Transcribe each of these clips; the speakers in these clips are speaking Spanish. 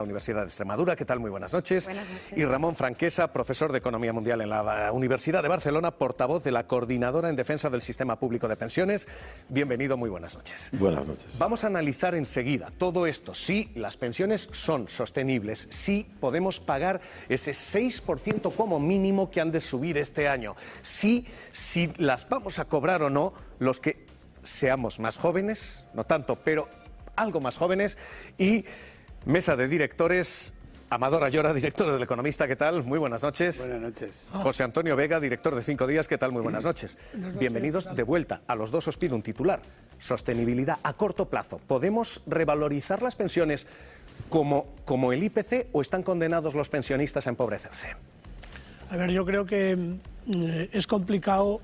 La Universidad de Extremadura, ¿qué tal? Muy buenas noches. Buenas noches. Y Ramón Franquesa, profesor de Economía Mundial en la Universidad de Barcelona, portavoz de la Coordinadora en Defensa del Sistema Público de Pensiones. Bienvenido, muy buenas noches. Buenas noches. Vamos a analizar enseguida todo esto, si las pensiones son sostenibles, si podemos pagar ese 6% como mínimo que han de subir este año, si las vamos a cobrar o no los que seamos más jóvenes, no tanto, pero algo más jóvenes, y mesa de directores, Amador Ayora, director del Economista, ¿qué tal? Muy buenas noches. Buenas noches. José Antonio Vega, director de 5 días, ¿qué tal? Muy buenas noches. Bienvenidos de vuelta. A los dos os pido un titular. Sostenibilidad a corto plazo. ¿Podemos revalorizar las pensiones como el IPC o están condenados los pensionistas a empobrecerse? A ver, yo creo que es complicado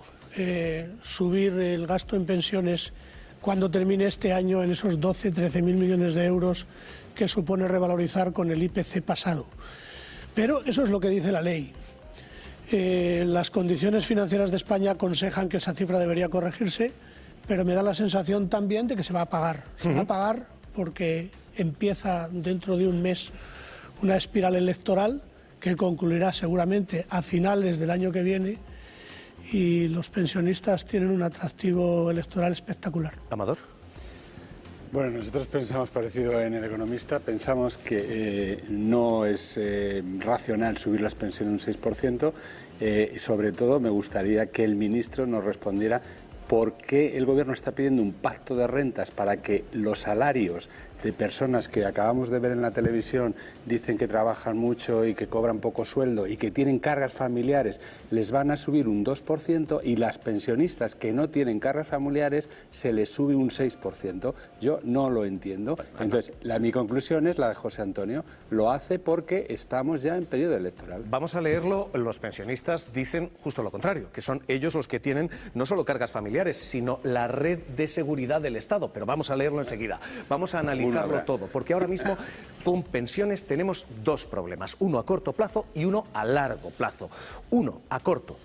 subir el gasto en pensiones cuando termine este año en esos 13.000 millones de euros que supone revalorizar con el IPC pasado. Pero eso es lo que dice la ley. Las condiciones financieras de España aconsejan que esa cifra debería corregirse, pero me da la sensación también de que se va a pagar. Se va a pagar porque empieza dentro de un mes una espiral electoral que concluirá seguramente a finales del año que viene, y los pensionistas tienen un atractivo electoral espectacular. Amador. Bueno, nosotros pensamos parecido en El Economista, pensamos que no es racional subir las pensiones un 6%, sobre todo me gustaría que el ministro nos respondiera por qué el Gobierno está pidiendo un pacto de rentas para que los salarios de personas que acabamos de ver en la televisión dicen que trabajan mucho y que cobran poco sueldo y que tienen cargas familiares, les van a subir un 2%, y las pensionistas que no tienen cargas familiares se les sube un 6%. Yo no lo entiendo. Entonces, mi conclusión es la de José Antonio. Lo hace porque estamos ya en periodo electoral. Vamos a leerlo. Los pensionistas dicen justo lo contrario, que son ellos los que tienen no solo cargas familiares, sino la red de seguridad del Estado. Pero vamos a leerlo enseguida. Vamos a analizarlo todo, porque ahora mismo con pensiones tenemos dos problemas, uno a corto plazo y uno a largo plazo. Uno a corto,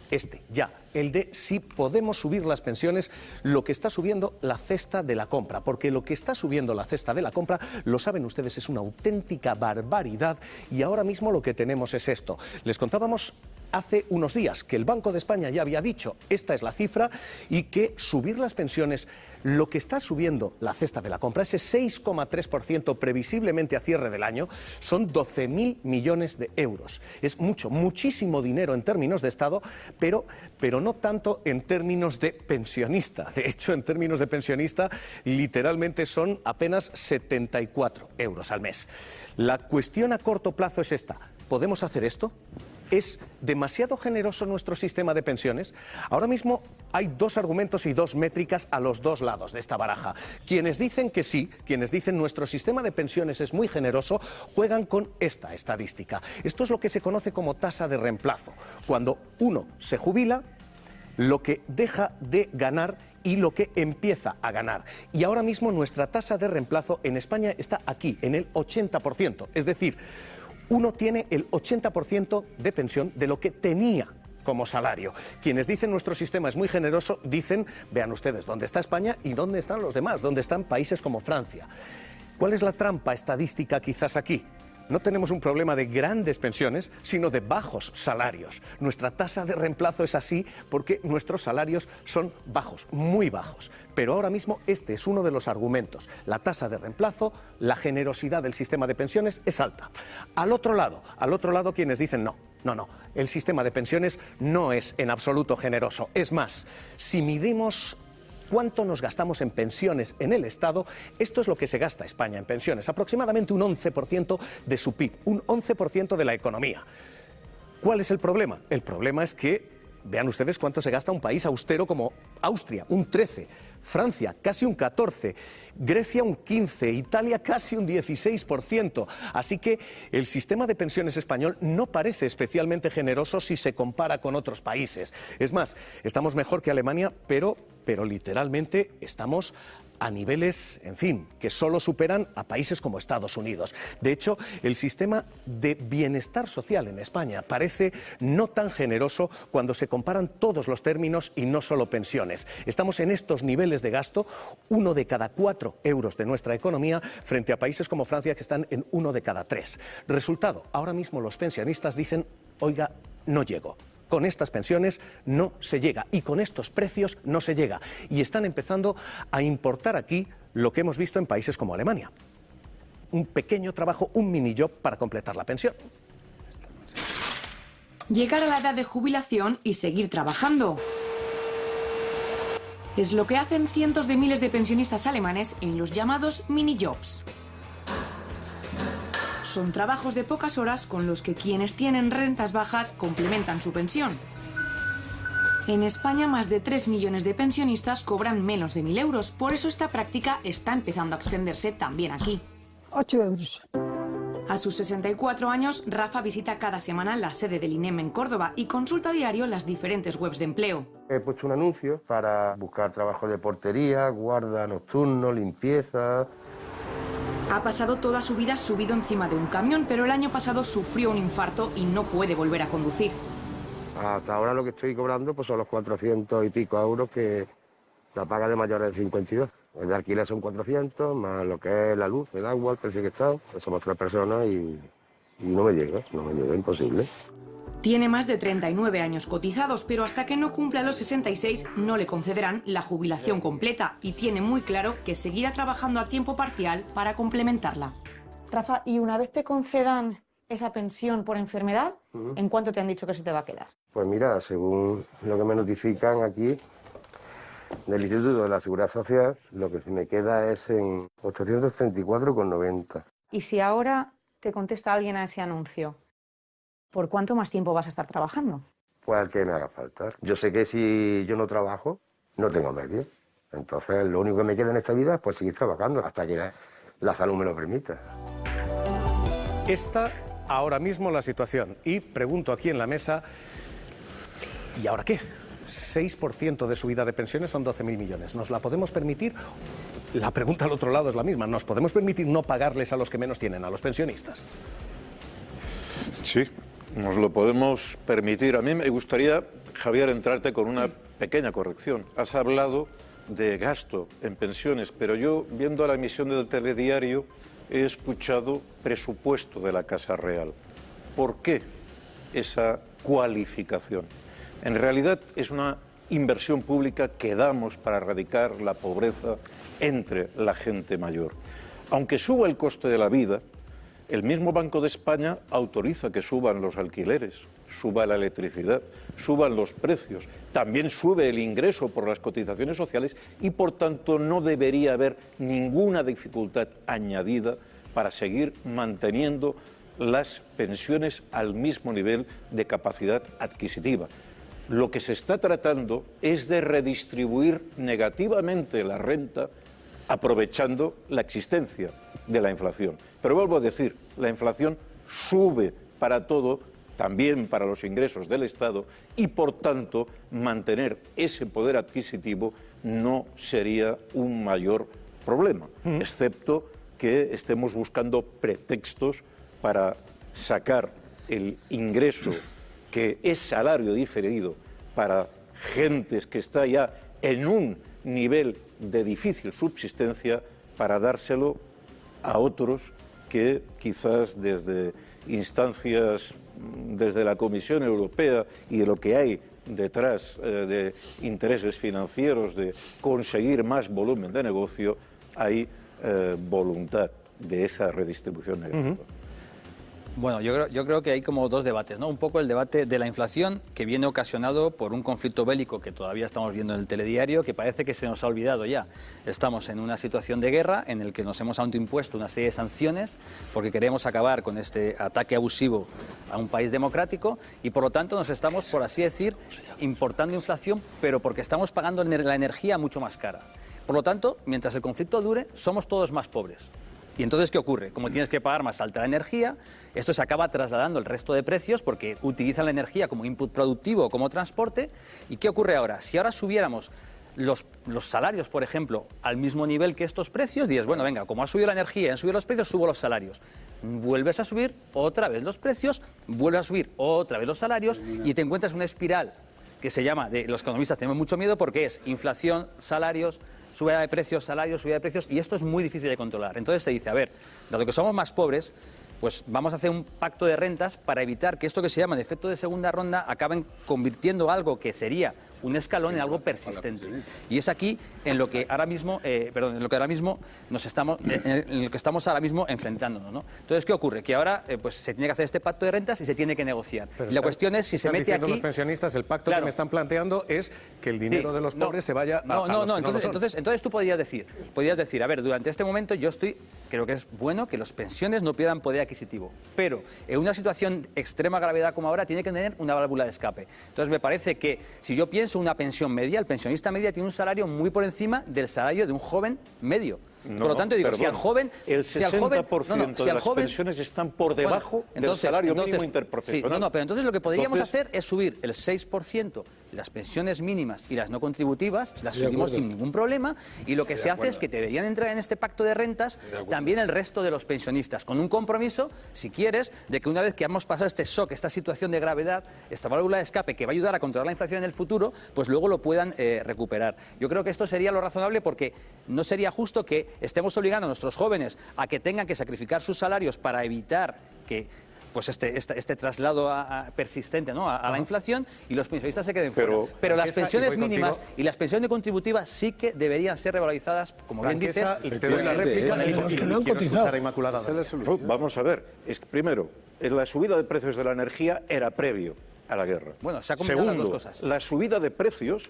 el de si podemos subir las pensiones, lo que está subiendo la cesta de la compra, porque lo que está subiendo la cesta de la compra, lo saben ustedes, es una auténtica barbaridad, y ahora mismo lo que tenemos es esto. Les contábamos hace unos días que el Banco de España ya había dicho, esta es la cifra, y que subir las pensiones, lo que está subiendo la cesta de la compra, ese 6,3% previsiblemente a cierre del año, son 12.000 millones de euros. Es muchísimo dinero en términos de Estado, pero no tanto en términos de pensionista. De hecho, en términos de pensionista, literalmente son apenas 74 euros al mes. La cuestión a corto plazo es esta. ¿Podemos hacer esto? ¿Es demasiado generoso nuestro sistema de pensiones? Ahora mismo hay dos argumentos y dos métricas a los dos lados de esta baraja. Quienes dicen que sí, quienes dicen nuestro sistema de pensiones es muy generoso, juegan con esta estadística. Esto es lo que se conoce como tasa de reemplazo. Cuando uno se jubila, lo que deja de ganar y lo que empieza a ganar. Y ahora mismo nuestra tasa de reemplazo en España está aquí, en el 80%. Es decir, uno tiene el 80% de pensión de lo que tenía como salario. Quienes dicen nuestro sistema es muy generoso, dicen, vean ustedes, dónde está España y dónde están los demás, dónde están países como Francia. ¿Cuál es la trampa estadística quizás aquí? No tenemos un problema de grandes pensiones, sino de bajos salarios. Nuestra tasa de reemplazo es así porque nuestros salarios son bajos, muy bajos. Pero ahora mismo este es uno de los argumentos. La tasa de reemplazo, la generosidad del sistema de pensiones es alta. Al otro lado quienes dicen no, el sistema de pensiones no es en absoluto generoso. Es más, si midimos cuánto nos gastamos en pensiones en el Estado, esto es lo que se gasta España en pensiones, aproximadamente un 11% de su PIB, un 11% de la economía. ¿Cuál es el problema? El problema es que, vean ustedes cuánto se gasta un país austero como Austria, un 13%, Francia casi un 14%, Grecia un 15%, Italia casi un 16%. Así que el sistema de pensiones español no parece especialmente generoso si se compara con otros países. Es más, estamos mejor que Alemania, pero literalmente estamos a niveles, en fin, que solo superan a países como Estados Unidos. De hecho, el sistema de bienestar social en España parece no tan generoso cuando se comparan todos los términos y no solo pensiones. Estamos en estos niveles de gasto, 1 de cada 4 euros de nuestra economía, frente a países como Francia que están en 1 de cada 3. Resultado, ahora mismo los pensionistas dicen, oiga, no llego. Con estas pensiones no se llega y con estos precios no se llega. Y están empezando a importar aquí lo que hemos visto en países como Alemania. Un pequeño trabajo, un mini job para completar la pensión. Llegar a la edad de jubilación y seguir trabajando. Es lo que hacen cientos de miles de pensionistas alemanes en los llamados mini jobs. Son trabajos de pocas horas con los que quienes tienen rentas bajas complementan su pensión. En España, más de 3 millones de pensionistas cobran menos de 1.000 euros. Por eso esta práctica está empezando a extenderse también aquí. 8 euros. A sus 64 años, Rafa visita cada semana la sede del INEM en Córdoba y consulta a diario las diferentes webs de empleo. He puesto un anuncio para buscar trabajo de portería, guarda nocturno, limpieza. Ha pasado toda su vida subido encima de un camión, pero el año pasado sufrió un infarto y no puede volver a conducir. Hasta ahora lo que estoy cobrando pues son los 400 y pico euros que la paga de mayores de 52. El de alquiler son 400, más lo que es la luz, el agua, el precio que está. Pues somos 3 personas y no me llega, imposible. Tiene más de 39 años cotizados, pero hasta que no cumpla los 66 no le concederán la jubilación completa y tiene muy claro que seguirá trabajando a tiempo parcial para complementarla. Rafa, y una vez te concedan esa pensión por enfermedad, ¿en cuánto te han dicho que se te va a quedar? Pues mira, según lo que me notifican aquí del Instituto de la Seguridad Social, lo que se me queda es en 834,90. Y si ahora te contesta alguien a ese anuncio, ¿por cuánto más tiempo vas a estar trabajando? Pues al que me haga falta. Yo sé que si yo no trabajo, no tengo medios. Entonces, lo único que me queda en esta vida es pues seguir trabajando hasta que la salud me lo permita. Esta ahora mismo la situación. Y pregunto aquí en la mesa, ¿y ahora qué? 6% de subida de pensiones son 12.000 millones. ¿Nos la podemos permitir? La pregunta al otro lado es la misma. ¿Nos podemos permitir no pagarles a los que menos tienen, a los pensionistas? Sí, nos lo podemos permitir. A mí me gustaría, Javier, entrarte con una pequeña corrección. Has hablado de gasto en pensiones, pero yo, viendo la emisión del telediario, he escuchado presupuesto de la Casa Real. ¿Por qué esa cualificación? En realidad es una inversión pública que damos para erradicar la pobreza entre la gente mayor. Aunque suba el coste de la vida, el mismo Banco de España autoriza que suban los alquileres, suba la electricidad, suban los precios, también sube el ingreso por las cotizaciones sociales y, por tanto, no debería haber ninguna dificultad añadida para seguir manteniendo las pensiones al mismo nivel de capacidad adquisitiva. Lo que se está tratando es de redistribuir negativamente la renta aprovechando la existencia de la inflación. Pero vuelvo a decir, la inflación sube para todo, también para los ingresos del Estado, y por tanto mantener ese poder adquisitivo no sería un mayor problema, excepto que estemos buscando pretextos para sacar el ingreso que es salario diferido para gentes que está ya en un nivel de difícil subsistencia, para dárselo a otros que quizás desde instancias, desde la Comisión Europea y de lo que hay detrás de intereses financieros de conseguir más volumen de negocio, hay voluntad de esa redistribución negativa. Bueno, yo creo que hay como dos debates, ¿no? Un poco el debate de la inflación, que viene ocasionado por un conflicto bélico que todavía estamos viendo en el telediario, que parece que se nos ha olvidado ya. Estamos en una situación de guerra en el que nos hemos autoimpuesto una serie de sanciones porque queremos acabar con este ataque abusivo a un país democrático y, por lo tanto, nos estamos, por así decir, importando inflación, pero porque estamos pagando la energía mucho más cara. Por lo tanto, mientras el conflicto dure, somos todos más pobres. Y entonces, ¿qué ocurre? Como tienes que pagar más alta la energía, esto se acaba trasladando el resto de precios porque utilizan la energía como input productivo o como transporte. ¿Y qué ocurre ahora? Si ahora subiéramos los salarios, por ejemplo, al mismo nivel que estos precios, dices, bueno, venga, como ha subido la energía y han subido los precios, subo los salarios. Vuelves a subir otra vez los precios, vuelves a subir otra vez los salarios y te encuentras una espiral que se llama, los economistas tenemos mucho miedo porque es inflación, salarios, subida de precios, salarios, subida de precios, y esto es muy difícil de controlar. Entonces se dice, a ver, dado que somos más pobres, pues vamos a hacer un pacto de rentas para evitar que esto que se llama el efecto de segunda ronda acaben convirtiendo algo que sería un escalón en algo persistente. Y es aquí en lo que ahora mismo, en lo que estamos ahora mismo enfrentándonos, ¿no? Entonces, ¿qué ocurre? Que ahora pues se tiene que hacer este pacto de rentas y se tiene que negociar. Y la cuestión es si se mete aquí. Los pensionistas, el pacto que me están planteando es que el dinero de los pobres se vaya a entonces tú podrías decir, a ver, durante este momento creo que es bueno que los pensiones no pierdan poder adquisitivo, pero en una situación de extrema gravedad como ahora tiene que tener una válvula de escape. Entonces me parece que si yo pienso una pensión media, el pensionista media tiene un salario muy por encima del salario de un joven medio. Por lo tanto, digo, perdón, si al joven... El 60% de las pensiones están por debajo del salario mínimo interprofesional. Sí, pero entonces lo que podríamos hacer es subir el 6%, las pensiones mínimas y las no contributivas, las subimos sin ningún problema, y lo que se hace es que deberían entrar en este pacto de rentas también el resto de los pensionistas, con un compromiso, si quieres, de que una vez que hemos pasado este shock, esta situación de gravedad, esta válvula de escape que va a ayudar a controlar la inflación en el futuro, pues luego lo puedan recuperar. Yo creo que esto sería lo razonable, porque no sería justo que estemos obligando a nuestros jóvenes a que tengan que sacrificar sus salarios para evitar que pues este traslado persistente, ¿no?, a la inflación, y los pensionistas se queden fuera. Pero las pensiones mínimas y las pensiones contributivas sí que deberían ser revalorizadas, como bien dices. Te doy la réplica y no quiero escuchar a Inmaculada. Vamos a ver, primero, la subida de precios de la energía era previo a la guerra. Bueno, se ha combinado las dos cosas. La subida de precios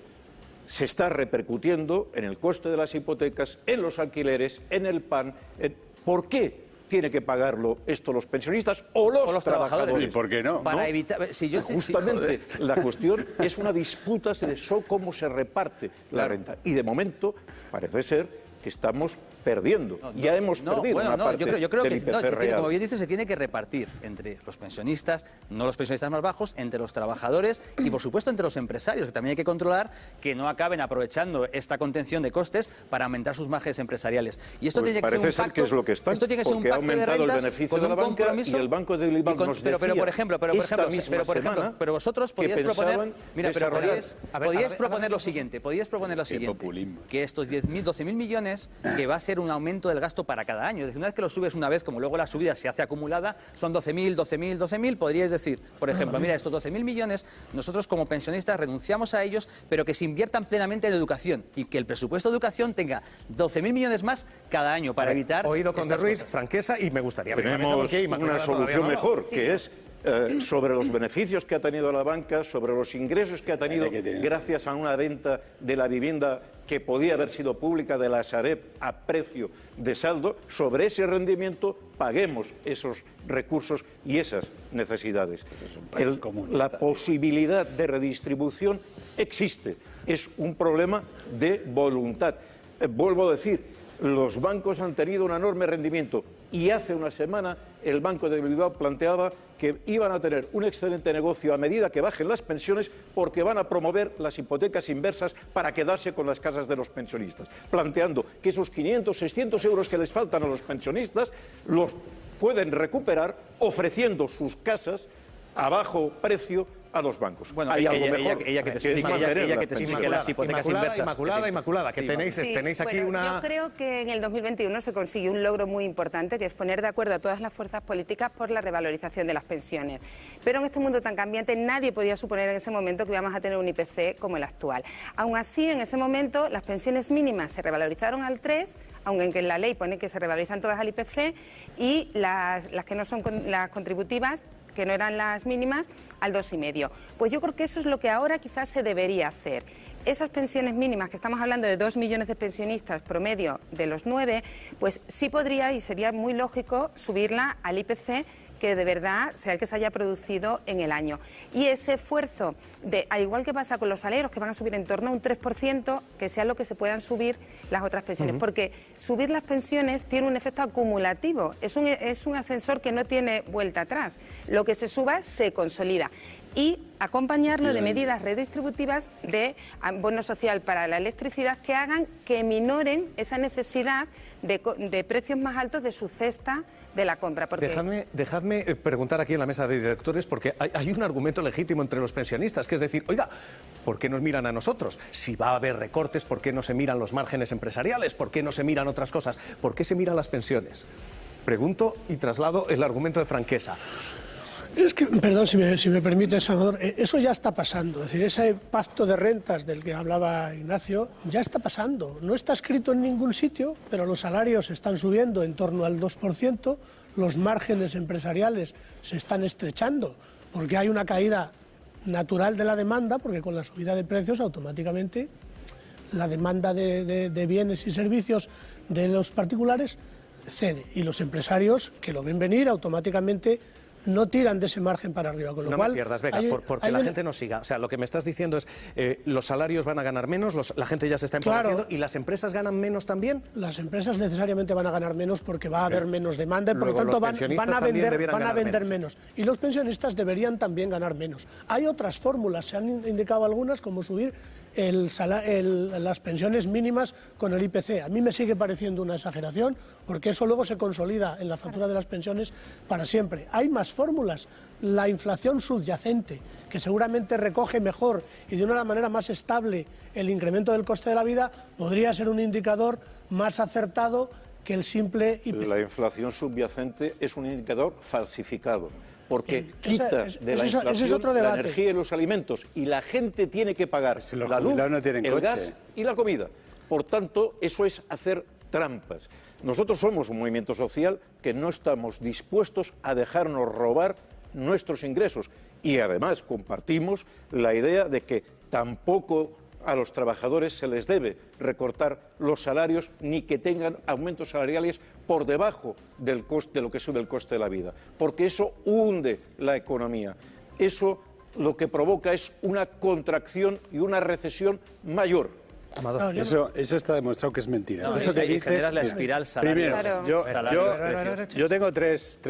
se está repercutiendo en el coste de las hipotecas, en los alquileres, en el pan. ¿Por qué tiene que pagarlo esto los pensionistas o los trabajadores? ¿Y por qué no? Para evitar... Justamente, la cuestión es una disputa de cómo se reparte la renta. Y de momento parece ser que estamos perdiendo. Ya hemos perdido una parte yo creo del IPC real. Como bien dices, se tiene que repartir entre los pensionistas, no los pensionistas más bajos, entre los trabajadores y, por supuesto, entre los empresarios, que también hay que controlar que no acaben aprovechando esta contención de costes para aumentar sus márgenes empresariales. Y esto tiene que ser un pacto, que es lo que está, esto tiene que ser un pacto de rentas con un compromiso. Y el Banco de Bilbao nos decía pero vosotros podíais proponer, podíais proponer lo siguiente, que estos 12.000 millones, que va a ser un aumento del gasto para cada año. Es decir, una vez que lo subes una vez, como luego la subida se hace acumulada, son 12.000, podríais decir, por ejemplo, mira, estos 12.000 millones, nosotros como pensionistas renunciamos a ellos, pero que se inviertan plenamente en educación y que el presupuesto de educación tenga 12.000 millones más cada año para evitar... Oído con De Ruiz, franqueza, y me gustaría... Tenemos una solución mejor, que es sobre los beneficios que ha tenido la banca, sobre los ingresos que ha tenido gracias a una venta de la vivienda que podía haber sido pública de la Sareb a precio de saldo. Sobre ese rendimiento paguemos esos recursos y esas necesidades. La posibilidad de redistribución existe, es un problema de voluntad. Vuelvo a decir, los bancos han tenido un enorme rendimiento y hace una semana el Banco de Bilbao planteaba que iban a tener un excelente negocio a medida que bajen las pensiones, porque van a promover las hipotecas inversas para quedarse con las casas de los pensionistas, planteando que esos 500, 600 euros que les faltan a los pensionistas los pueden recuperar ofreciendo sus casas a bajo precio a los bancos. Bueno, hay algo ella que te explique las hipotecas inversas. Inmaculada, que tenéis aquí una... Yo creo que en el 2021 se consiguió un logro muy importante, que es poner de acuerdo a todas las fuerzas políticas por la revalorización de las pensiones. Pero en este mundo tan cambiante nadie podía suponer en ese momento que íbamos a tener un IPC como el actual. Aún así, en ese momento las pensiones mínimas se revalorizaron al 3, aunque en la ley pone que se revalorizan todas al IPC, y las que no son las contributivas, que no eran las mínimas, al 2,5. Pues yo creo que eso es lo que ahora quizás se debería hacer. Esas pensiones mínimas, que estamos hablando de 2 millones de pensionistas promedio de los 9, pues sí podría y sería muy lógico subirla al IPC, que de verdad sea el que se haya producido en el año. Y ese esfuerzo, al igual que pasa con los salarios, que van a subir en torno a un 3%, que sea lo que se puedan subir las otras pensiones. Porque subir las pensiones tiene un efecto acumulativo, es un ascensor que no tiene vuelta atrás. Lo que se suba se consolida. Y acompañarlo de medidas redistributivas de bono social para la electricidad que hagan que minoren esa necesidad de precios más altos de su cesta de la compra. Porque... Dejadme preguntar aquí en la mesa de directores, porque hay un argumento legítimo entre los pensionistas, que es decir, oiga, ¿por qué nos miran a nosotros? Si va a haber recortes, ¿por qué no se miran los márgenes empresariales? ¿Por qué no se miran otras cosas? ¿Por qué se miran las pensiones? Pregunto y traslado el argumento de Franquesa. Es que, perdón, si me permite, Salvador, eso ya está pasando. Es decir, ese pacto de rentas del que hablaba Ignacio ya está pasando. No está escrito en ningún sitio, pero los salarios están subiendo en torno al 2%, los márgenes empresariales se están estrechando, porque hay una caída natural de la demanda, porque con la subida de precios automáticamente la demanda de bienes y servicios de los particulares cede, y los empresarios, que lo ven venir, automáticamente no tiran de ese margen para arriba, con lo cual... No me pierdas, Vega, porque la gente no siga. O sea, lo que me estás diciendo es, los salarios van a ganar menos, la gente ya se está empobreciendo, ¿y las empresas ganan menos también? Las empresas necesariamente van a ganar menos porque va a haber menos demanda y por lo tanto van a vender menos. Y los pensionistas deberían también ganar menos. Hay otras fórmulas, se han indicado algunas, como subir las pensiones mínimas con el IPC. A mí me sigue pareciendo una exageración, porque eso luego se consolida en la factura de las pensiones para siempre. Hay más fórmulas. La inflación subyacente, que seguramente recoge mejor y de una manera más estable el incremento del coste de la vida, podría ser un indicador más acertado que el simple IPC. La inflación subyacente es un indicador falsificado, porque quita de la inflación la energía y los alimentos, y la gente tiene que pagar la luz, el gas y la comida. Por tanto, eso es hacer trampas. Nosotros somos un movimiento social que no estamos dispuestos a dejarnos robar nuestros ingresos, y además compartimos la idea de que tampoco a los trabajadores se les debe recortar los salarios ni que tengan aumentos salariales por debajo del coste, de lo que sube el coste de la vida, porque eso hunde la economía. Eso lo que provoca es una contracción y una recesión mayor. Amador, eso está demostrado que es mentira. No, eso que dices, la espiral salarial. Primero, yo tengo tres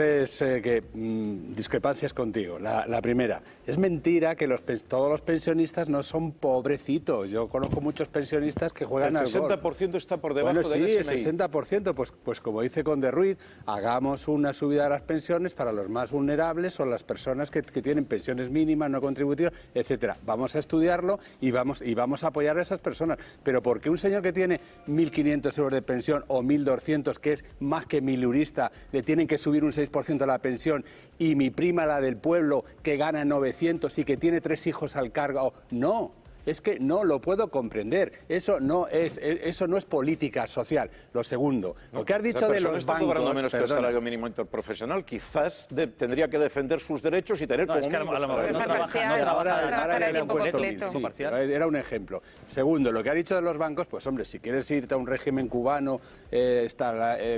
discrepancias contigo. La primera, es mentira que todos los pensionistas no son pobrecitos. Yo conozco muchos pensionistas que juegan al golf. El 60% está por debajo del SMI. El 60%, pues como dice Conde Ruiz, hagamos una subida de las pensiones para los más vulnerables o las personas que tienen pensiones mínimas, no contributivas, etcétera. Vamos a estudiarlo y vamos a apoyar a esas personas. Pero ¿por qué un señor que tiene 1.500 euros de pensión o 1.200, que es más que milurista, le tienen que subir un 6% a la pensión, y mi prima, la del pueblo, que gana 900 y que tiene 3 hijos al cargo? No. Es que no lo puedo comprender. Eso no es política social. Lo segundo, lo que has dicho de los bancos... cobrando menos que el salario mínimo interprofesional, quizás tendría que defender sus derechos y tener... No, es que a lo mejor no trabaja a tiempo completo. Sí, era un ejemplo. Segundo, lo que ha dicho de los bancos, pues hombre, si quieres irte a un régimen cubano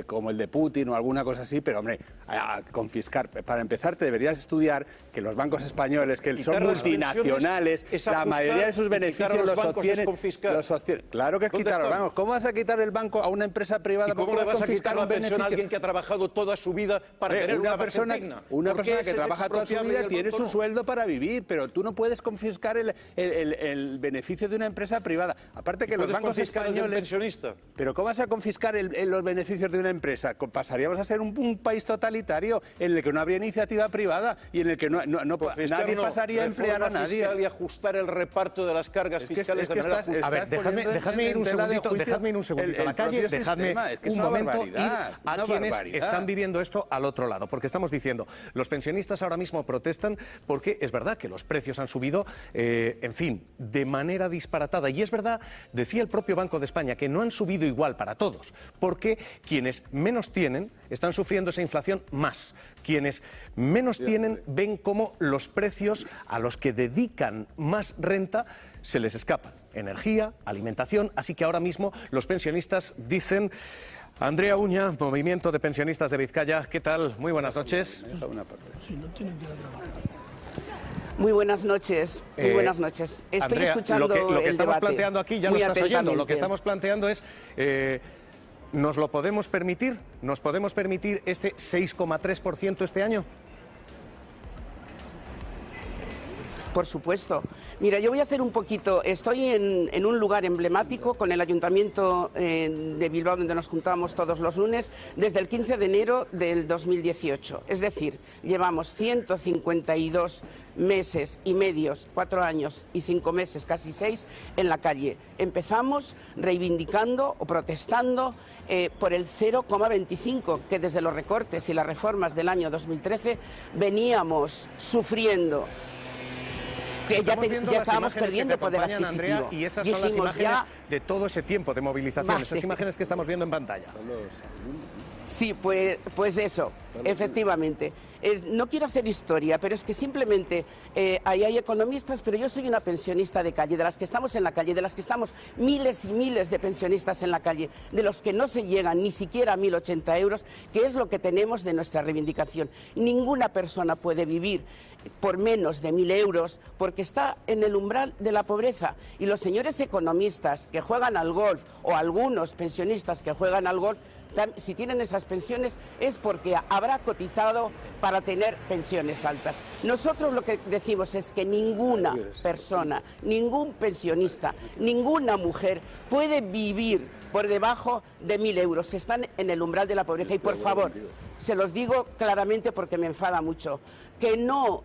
como el de Putin o alguna cosa así, pero hombre, a confiscar. Para empezar, te deberías estudiar que los bancos españoles, que son multinacionales, la mayoría de sus beneficios los obtienen. Claro que es quitar a los bancos. ¿Cómo vas a quitar el banco a una empresa privada? ¿Cómo le vas a quitar la pensión a alguien que ha trabajado toda su vida para tener una persona digna? Una persona que trabaja toda su vida tiene su sueldo para vivir, pero tú no puedes confiscar el beneficio de una empresa privada. Aparte que los bancos españoles... ¿Pero cómo vas a confiscar los beneficios de una empresa? Pasaríamos a ser un país totalitario en el que no habría iniciativa privada y en el que nadie pasaría a emplear a nadie. Y ajustar el reparto de las cargas fiscales de manera justa. A ver, dejadme ir un segundito a la calle, dejadme un momento ir a quienes están viviendo esto al otro lado, porque estamos diciendo, los pensionistas ahora mismo protestan porque es verdad que los precios han subido, en fin, de manera disparatada, y es verdad, decía el propio Banco de España, que no han subido igual para todos, porque quienes menos tienen están sufriendo esa inflación más. Quienes menos tienen ven cómo los precios a los que dedican más renta se les escapan. Energía, alimentación, así que ahora mismo los pensionistas dicen: Andrea Uña, Movimiento de Pensionistas de Vizcaya. ¿Qué tal? Muy buenas noches. Muy buenas noches. Muy buenas noches. Estoy Andrea, escuchando lo que el estamos debate planteando aquí, ya lo muy estás oyendo. Lo que atentamente. estamos planteando es, ¿nos lo podemos permitir? ¿Nos podemos permitir este 6,3% este año? Por supuesto. Mira, yo voy a hacer un poquito, estoy en un lugar emblemático con el Ayuntamiento de Bilbao, donde nos juntábamos todos los lunes, desde el 15 de enero del 2018. Es decir, llevamos 152 meses y medios, 4 años y 5 meses, casi 6, en la calle. Empezamos reivindicando o protestando por el 0,25, que desde los recortes y las reformas del año 2013 veníamos sufriendo. Que ya estábamos perdiendo poder adquisitivo. Andrea, y esas son las Dijimos imágenes ya, de todo ese tiempo de movilización, vale. esas imágenes que estamos viendo en pantalla. Sí, pues eso, efectivamente. No quiero hacer historia, pero es que simplemente ahí hay economistas, pero yo soy una pensionista de calle, de las que estamos en la calle, de las que estamos miles y miles de pensionistas en la calle, de los que no se llegan ni siquiera a 1.080 euros, que es lo que tenemos de nuestra reivindicación. Ninguna persona puede vivir por menos de 1.000 euros porque está en el umbral de la pobreza. Y los señores economistas que juegan al golf o algunos pensionistas que juegan al golf, si tienen esas pensiones es porque habrá cotizado para tener pensiones altas. Nosotros lo que decimos es que ninguna persona, ningún pensionista, ninguna mujer puede vivir por debajo de 1.000 euros. Están en el umbral de la pobreza y, por favor, se los digo claramente porque me enfada mucho, que no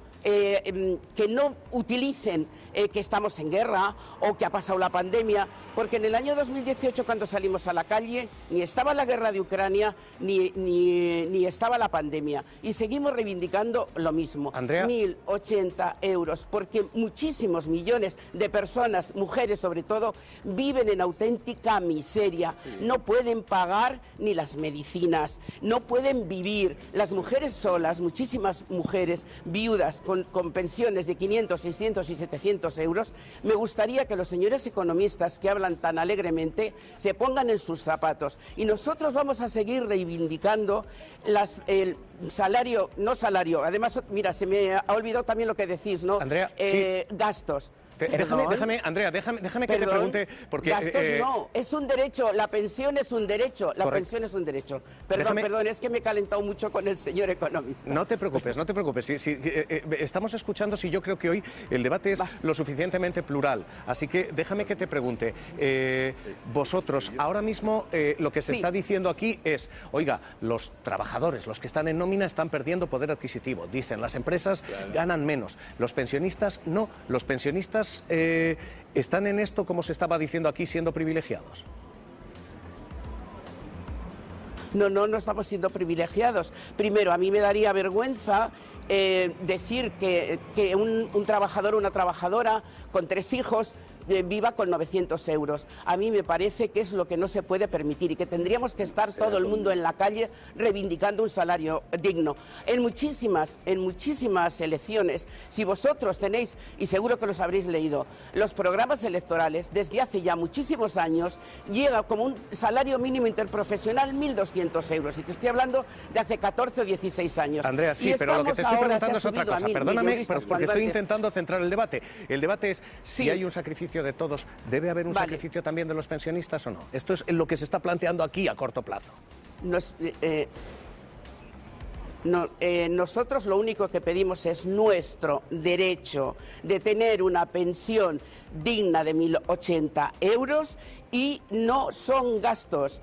utilicen que estamos en guerra o que ha pasado la pandemia, porque en el año 2018, cuando salimos a la calle, ni estaba la guerra de Ucrania ni estaba la pandemia. Y seguimos reivindicando lo mismo. Andrea. 1.080 euros, porque muchísimos millones de personas, mujeres sobre todo, viven en auténtica miseria. No pueden pagar ni las medicinas, no pueden vivir. Las mujeres solas, muchísimas mujeres viudas con pensiones de 500, 600 y 700 euros, me gustaría que los señores economistas que hablan tan alegremente se pongan en sus zapatos. Y nosotros vamos a seguir reivindicando el salario, no salario. Además, mira, se me ha olvidado también lo que decís, ¿no? Andrea, sí. Gastos. Déjame, Andrea, déjame que te pregunte, porque... Gastos no, es un derecho, la pensión es un derecho, la Correcto. pensión es un derecho. Perdón, es que me he calentado mucho con el señor economista. No te preocupes, no te preocupes. Estamos escuchando, yo creo que hoy el debate es lo suficientemente plural. Así que déjame que te pregunte, vosotros, ahora mismo lo que se está diciendo aquí es, oiga, los trabajadores, los que están en nómina están perdiendo poder adquisitivo. Dicen, las empresas ganan menos, los pensionistas no. Los pensionistas están en esto, como se estaba diciendo aquí, siendo privilegiados. No estamos siendo privilegiados. Primero, a mí me daría vergüenza decir que un trabajador o una trabajadora con 3 hijos viva con 900 euros. A mí me parece que es lo que no se puede permitir y que tendríamos que estar todo el mundo en la calle reivindicando un salario digno. En muchísimas elecciones, si vosotros tenéis, y seguro que los habréis leído, los programas electorales, desde hace ya muchísimos años, llega como un salario mínimo interprofesional 1.200 euros. Y te estoy hablando de hace 14 o 16 años. Andrea, sí, pero lo que te estoy preguntando es otra cosa. Perdóname, porque estoy intentando centrar el debate. El debate es si hay un sacrificio de todos, ¿debe haber un sacrificio también de los pensionistas o no? Esto es lo que se está planteando aquí a corto plazo. Nosotros lo único que pedimos es nuestro derecho de tener una pensión digna de 1.080 euros y no son gastos,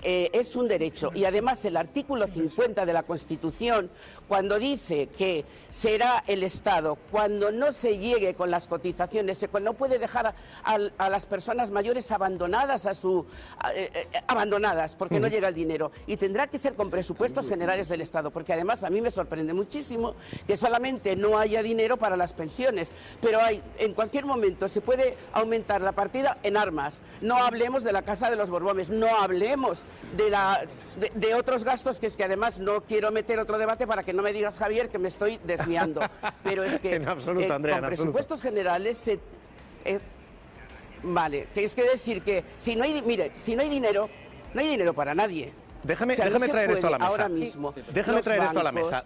es un derecho. Y además el artículo 50 de la Constitución, cuando dice que será el Estado, cuando no se llegue con las cotizaciones, no puede dejar a las personas mayores abandonadas abandonadas porque no llega el dinero. Y tendrá que ser con presupuestos generales del Estado, porque además a mí me sorprende muchísimo que solamente no haya dinero para las pensiones, pero en cualquier momento se puede aumentar la partida en armas. No hablemos de la Casa de los Borbones, no hablemos de otros gastos, que es que además no quiero meter otro debate para que no me digas, Javier, que me estoy desviando. Pero es que en absoluto, Andrea, con en presupuestos generales vale, que es que decir que si no hay dinero, No hay dinero para nadie. Déjame traer esto a la mesa. Déjame traer esto a la mesa.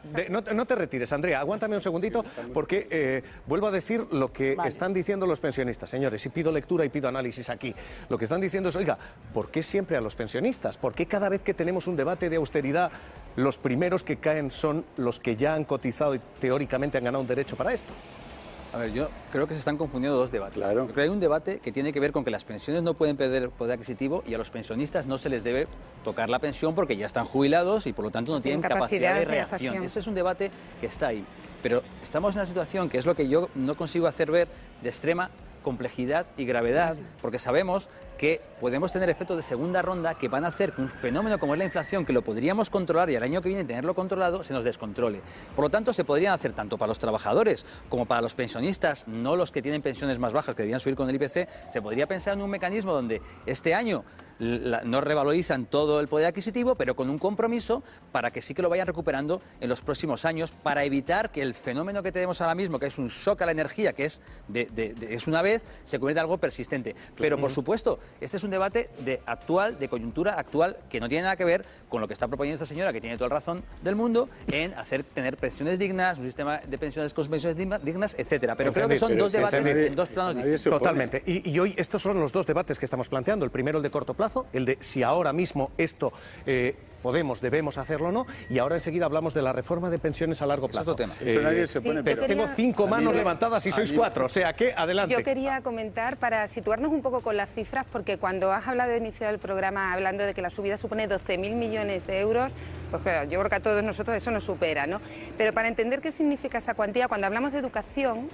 No te retires, Andrea, aguántame un segundito, porque vuelvo a decir lo que están diciendo los pensionistas, señores, y pido lectura y pido análisis aquí. Lo que están diciendo es, oiga, ¿por qué siempre a los pensionistas? ¿Por qué cada vez que tenemos un debate de austeridad, los primeros que caen son los que ya han cotizado y teóricamente han ganado un derecho para esto? A ver, yo creo que se están confundiendo dos debates. Claro. Yo creo que hay un debate que tiene que ver con que las pensiones no pueden perder poder adquisitivo y a los pensionistas no se les debe tocar la pensión porque ya están jubilados y por lo tanto no tienen capacidad de reacción. Este es un debate que está ahí. Pero estamos en una situación que es lo que yo no consigo hacer ver de extrema complejidad y gravedad, porque sabemos que podemos tener efectos de segunda ronda que van a hacer que un fenómeno como es la inflación, que lo podríamos controlar y al año que viene tenerlo controlado, se nos descontrole. Por lo tanto, se podrían hacer tanto para los trabajadores como para los pensionistas, no los que tienen pensiones más bajas que debían subir con el IPC, se podría pensar en un mecanismo donde este año no revalorizan todo el poder adquisitivo, pero con un compromiso para que sí que lo vayan recuperando en los próximos años, para evitar que el fenómeno que tenemos ahora mismo, que es un shock a la energía, que es una vez, se convierta en algo persistente. Pero, por supuesto, este es un debate de coyuntura actual, que no tiene nada que ver con lo que está proponiendo esta señora, que tiene toda la razón del mundo, en tener pensiones dignas, un sistema de pensiones con pensiones dignas, etcétera. Pero creo que son dos debates en dos planos distintos. Totalmente. Y hoy estos son los dos debates que estamos planteando. El primero, el de corto plazo, el de si ahora mismo esto debemos hacerlo o no, y ahora enseguida hablamos de la reforma de pensiones a largo plazo. Tema. Pero tengo 5 manos levantadas y sois 4, o sea que adelante. Yo quería comentar para situarnos un poco con las cifras, porque cuando has hablado de inicio del programa hablando de que la subida supone 12.000 millones de euros, pues claro, yo creo que a todos nosotros eso nos supera, ¿no? Pero para entender qué significa esa cuantía, cuando hablamos de educación,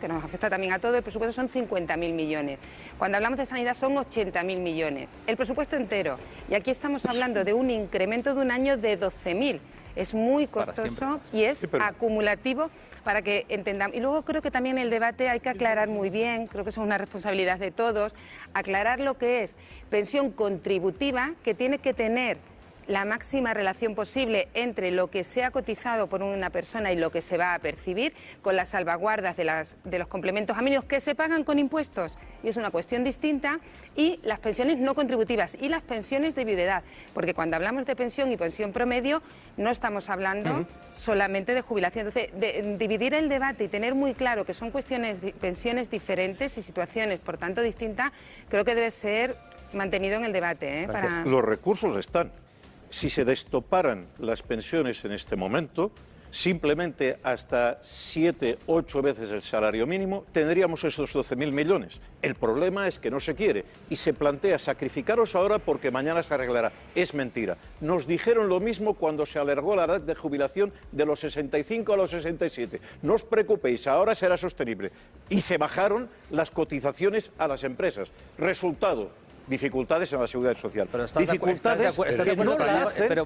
que nos afecta también a todo, el presupuesto son 50.000 millones. Cuando hablamos de sanidad son 80.000 millones. El presupuesto entero. Y aquí estamos hablando de un incremento de un año de 12.000. Es muy costoso y es acumulativo para que entendamos. Y luego creo que también el debate hay que aclarar muy bien, creo que eso es una responsabilidad de todos, aclarar lo que es pensión contributiva, que tiene que tener la máxima relación posible entre lo que se ha cotizado por una persona y lo que se va a percibir, con las salvaguardas de los complementos a mínimos que se pagan con impuestos, y es una cuestión distinta, y las pensiones no contributivas y las pensiones de viudedad, porque cuando hablamos de pensión y pensión promedio no estamos hablando solamente de jubilación. Entonces, dividir el debate y tener muy claro que son pensiones diferentes y situaciones, por tanto, distintas, creo que debe ser mantenido en el debate. Los recursos están. Si se destoparan las pensiones en este momento, simplemente hasta 7, 8 veces el salario mínimo, tendríamos esos 12.000 millones. El problema es que no se quiere y se plantea sacrificaros ahora porque mañana se arreglará. Es mentira. Nos dijeron lo mismo cuando se alargó la edad de jubilación de los 65 a los 67. No os preocupéis, ahora será sostenible. Y se bajaron las cotizaciones a las empresas. Resultado: dificultades en la seguridad social. Pero dificultades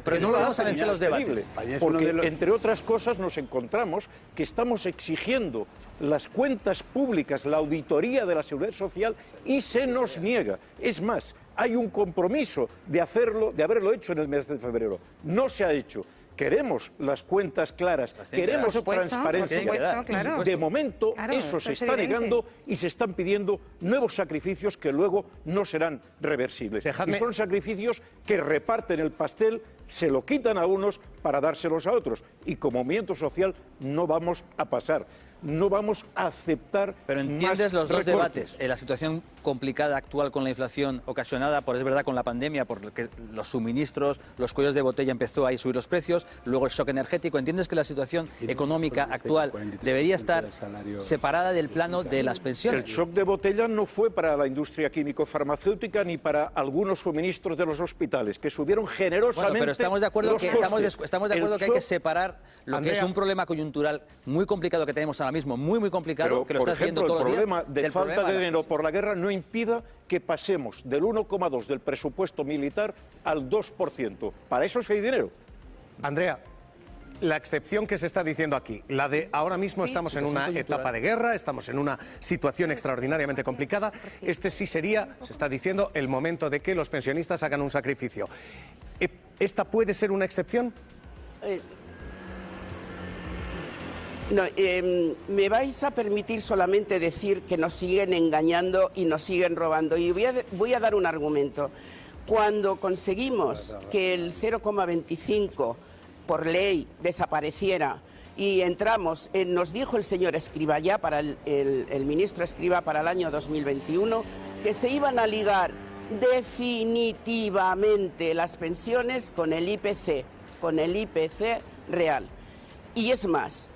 pero no vamos a vencer los debates. Porque, entre otras cosas, nos encontramos que estamos exigiendo las cuentas públicas, la auditoría de la seguridad social, y se nos niega. Es más, hay un compromiso de haberlo hecho en el mes de febrero. No se ha hecho. Queremos las cuentas claras, queremos transparencia. Claro. De momento eso se está negando y se están pidiendo nuevos sacrificios que luego no serán reversibles. Y son sacrificios que reparten el pastel, se lo quitan a unos para dárselos a otros. Y como movimiento social no vamos a pasar. No vamos a aceptar. Pero entiendes los dos debates. La situación complicada actual con la inflación ocasionada por, es verdad, con la pandemia, porque los suministros, los cuellos de botella empezó a subir los precios, luego el shock energético. ¿Entiendes que la situación económica actual debería estar separada del plano de las pensiones? El shock de botella no fue para la industria químico-farmacéutica ni para algunos suministros de los hospitales, que subieron generosamente. Bueno, pero estamos de acuerdo que hay que separar lo que es un problema coyuntural muy complicado que tenemos ahora mismo, muy complicado, pero, que lo estás viendo todos los días. El problema de falta de dinero por la guerra no impida que pasemos del 1,2% del presupuesto militar al 2%. Para eso sí hay dinero. Andrea, la excepción que se está diciendo aquí, la de ahora mismo estamos en una etapa de guerra, estamos en una situación extraordinariamente complicada, este sí sería, se está diciendo, el momento de que los pensionistas hagan un sacrificio. ¿Esta puede ser una excepción? No, me vais a permitir solamente decir que nos siguen engañando y nos siguen robando. Y voy a dar un argumento. Cuando conseguimos que el 0,25 por ley desapareciera y entramos, nos dijo el señor Escrivá ya, para el ministro Escrivá, para el año 2021, que se iban a ligar definitivamente las pensiones con el IPC real. Y es más,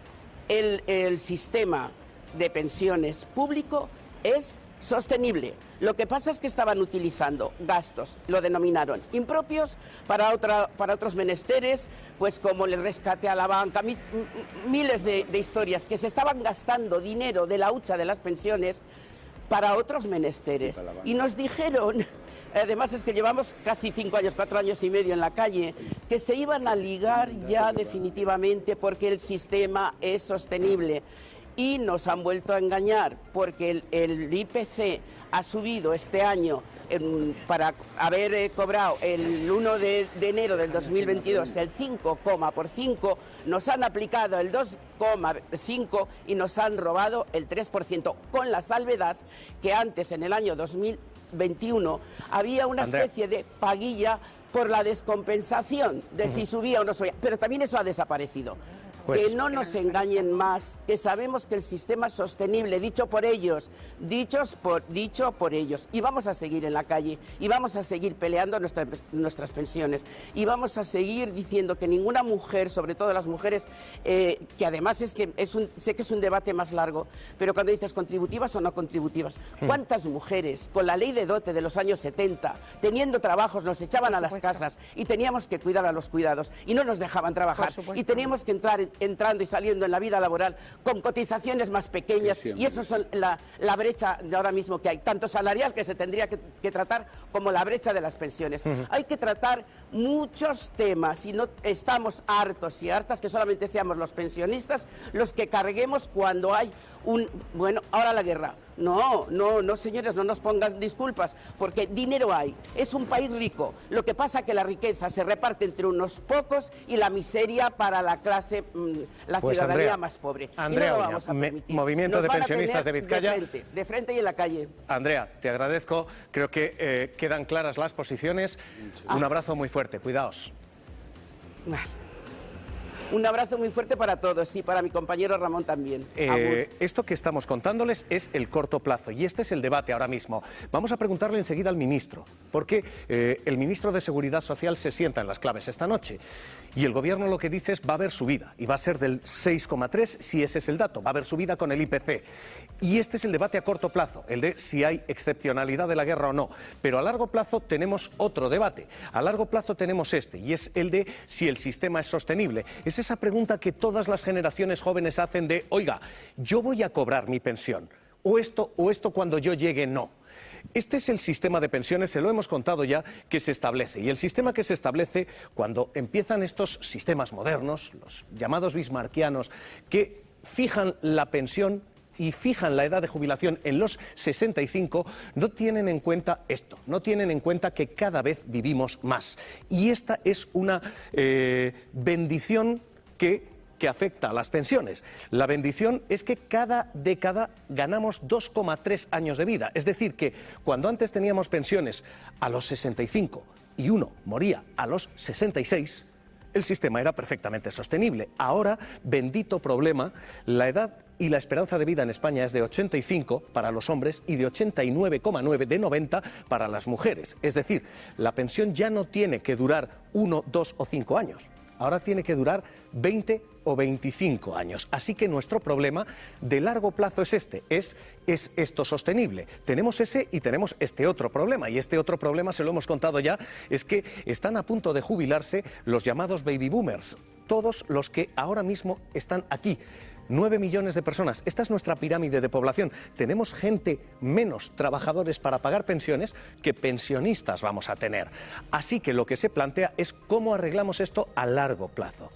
el sistema de pensiones público es sostenible. Lo que pasa es que estaban utilizando gastos, lo denominaron impropios, para otros menesteres, pues como el rescate a la banca, miles de historias, que se estaban gastando dinero de la hucha de las pensiones para otros menesteres. Y nos dijeron, además es que llevamos casi 5 años, 4 años y medio en la calle, que se iban a ligar ya definitivamente porque el sistema es sostenible. Y nos han vuelto a engañar, porque el IPC ha subido este año para haber cobrado el 1 de enero del 2022 el 5,5, nos han aplicado el 2,5 y nos han robado el 3%, con la salvedad que antes, en el año 2021, había una especie de paguilla por la descompensación de si subía o no subía, pero también eso ha desaparecido. Pues, que no nos engañen más, que sabemos que el sistema es sostenible, dicho por ellos, dicho por ellos. Y vamos a seguir en la calle, y vamos a seguir peleando nuestras pensiones, y vamos a seguir diciendo que ninguna mujer, sobre todo las mujeres, que además sé que es un debate más largo, pero cuando dices contributivas o no contributivas, ¿cuántas mujeres con la ley de dote de los años 70, teniendo trabajos, nos echaban a las casas y teníamos que cuidar a los cuidados y no nos dejaban trabajar y teníamos que entrando y saliendo en la vida laboral con cotizaciones más pequeñas, y eso son la brecha de ahora mismo que hay, tanto salarial, que se tendría que tratar, como la brecha de las pensiones? Hay que tratar muchos temas y no estamos hartos y hartas que solamente seamos los pensionistas los que carguemos cuando hay ahora la guerra. No, señores, no nos pongan disculpas, porque dinero hay. Es un país rico. Lo que pasa es que la riqueza se reparte entre unos pocos y la miseria para la clase, la ciudadanía Andrea, más pobre. Andrea, y no lo vamos a permitir. Movimiento de Pensionistas de Vizcaya. De frente y en la calle. Andrea, te agradezco. Creo que quedan claras las posiciones. Un abrazo muy fuerte. Cuidaos. Un abrazo muy fuerte para todos y para mi compañero Ramón también. Esto que estamos contándoles es el corto plazo y este es el debate ahora mismo. Vamos a preguntarle enseguida al ministro, porque el ministro de Seguridad Social se sienta en las claves esta noche y el gobierno lo que dice es va a haber subida y va a ser del 6,3 si ese es el dato, va a haber subida con el IPC. Y este es el debate a corto plazo, el de si hay excepcionalidad de la guerra o no. Pero a largo plazo tenemos otro debate. A largo plazo tenemos este y es el de si el sistema es sostenible. Es esa pregunta que todas las generaciones jóvenes hacen de, oiga, yo voy a cobrar mi pensión, o esto cuando yo llegue no. Este es el sistema de pensiones, se lo hemos contado ya, que se establece. Y el sistema que se establece cuando empiezan estos sistemas modernos, los llamados bismarckianos, que fijan la pensión y fijan la edad de jubilación en los 65, no tienen en cuenta esto, no tienen en cuenta que cada vez vivimos más. Y esta es una bendición que afecta a las pensiones. La bendición es que cada década ganamos 2,3 años de vida. Es decir, que cuando antes teníamos pensiones a los 65 y uno moría a los 66, el sistema era perfectamente sostenible. Ahora, bendito problema, la edad y la esperanza de vida en España es de 85 para los hombres y de 89,9 de 90 para las mujeres. Es decir, la pensión ya no tiene que durar 1, 2 o 5 años. Ahora tiene que durar 20 o 25 años. Así que nuestro problema de largo plazo es este, es esto sostenible. Tenemos ese y tenemos este otro problema. Y este otro problema, se lo hemos contado ya, es que están a punto de jubilarse los llamados baby boomers. Todos los que ahora mismo están aquí. 9 millones de personas. Esta es nuestra pirámide de población. Tenemos gente menos trabajadores para pagar pensiones que pensionistas vamos a tener. Así que lo que se plantea es cómo arreglamos esto a largo plazo.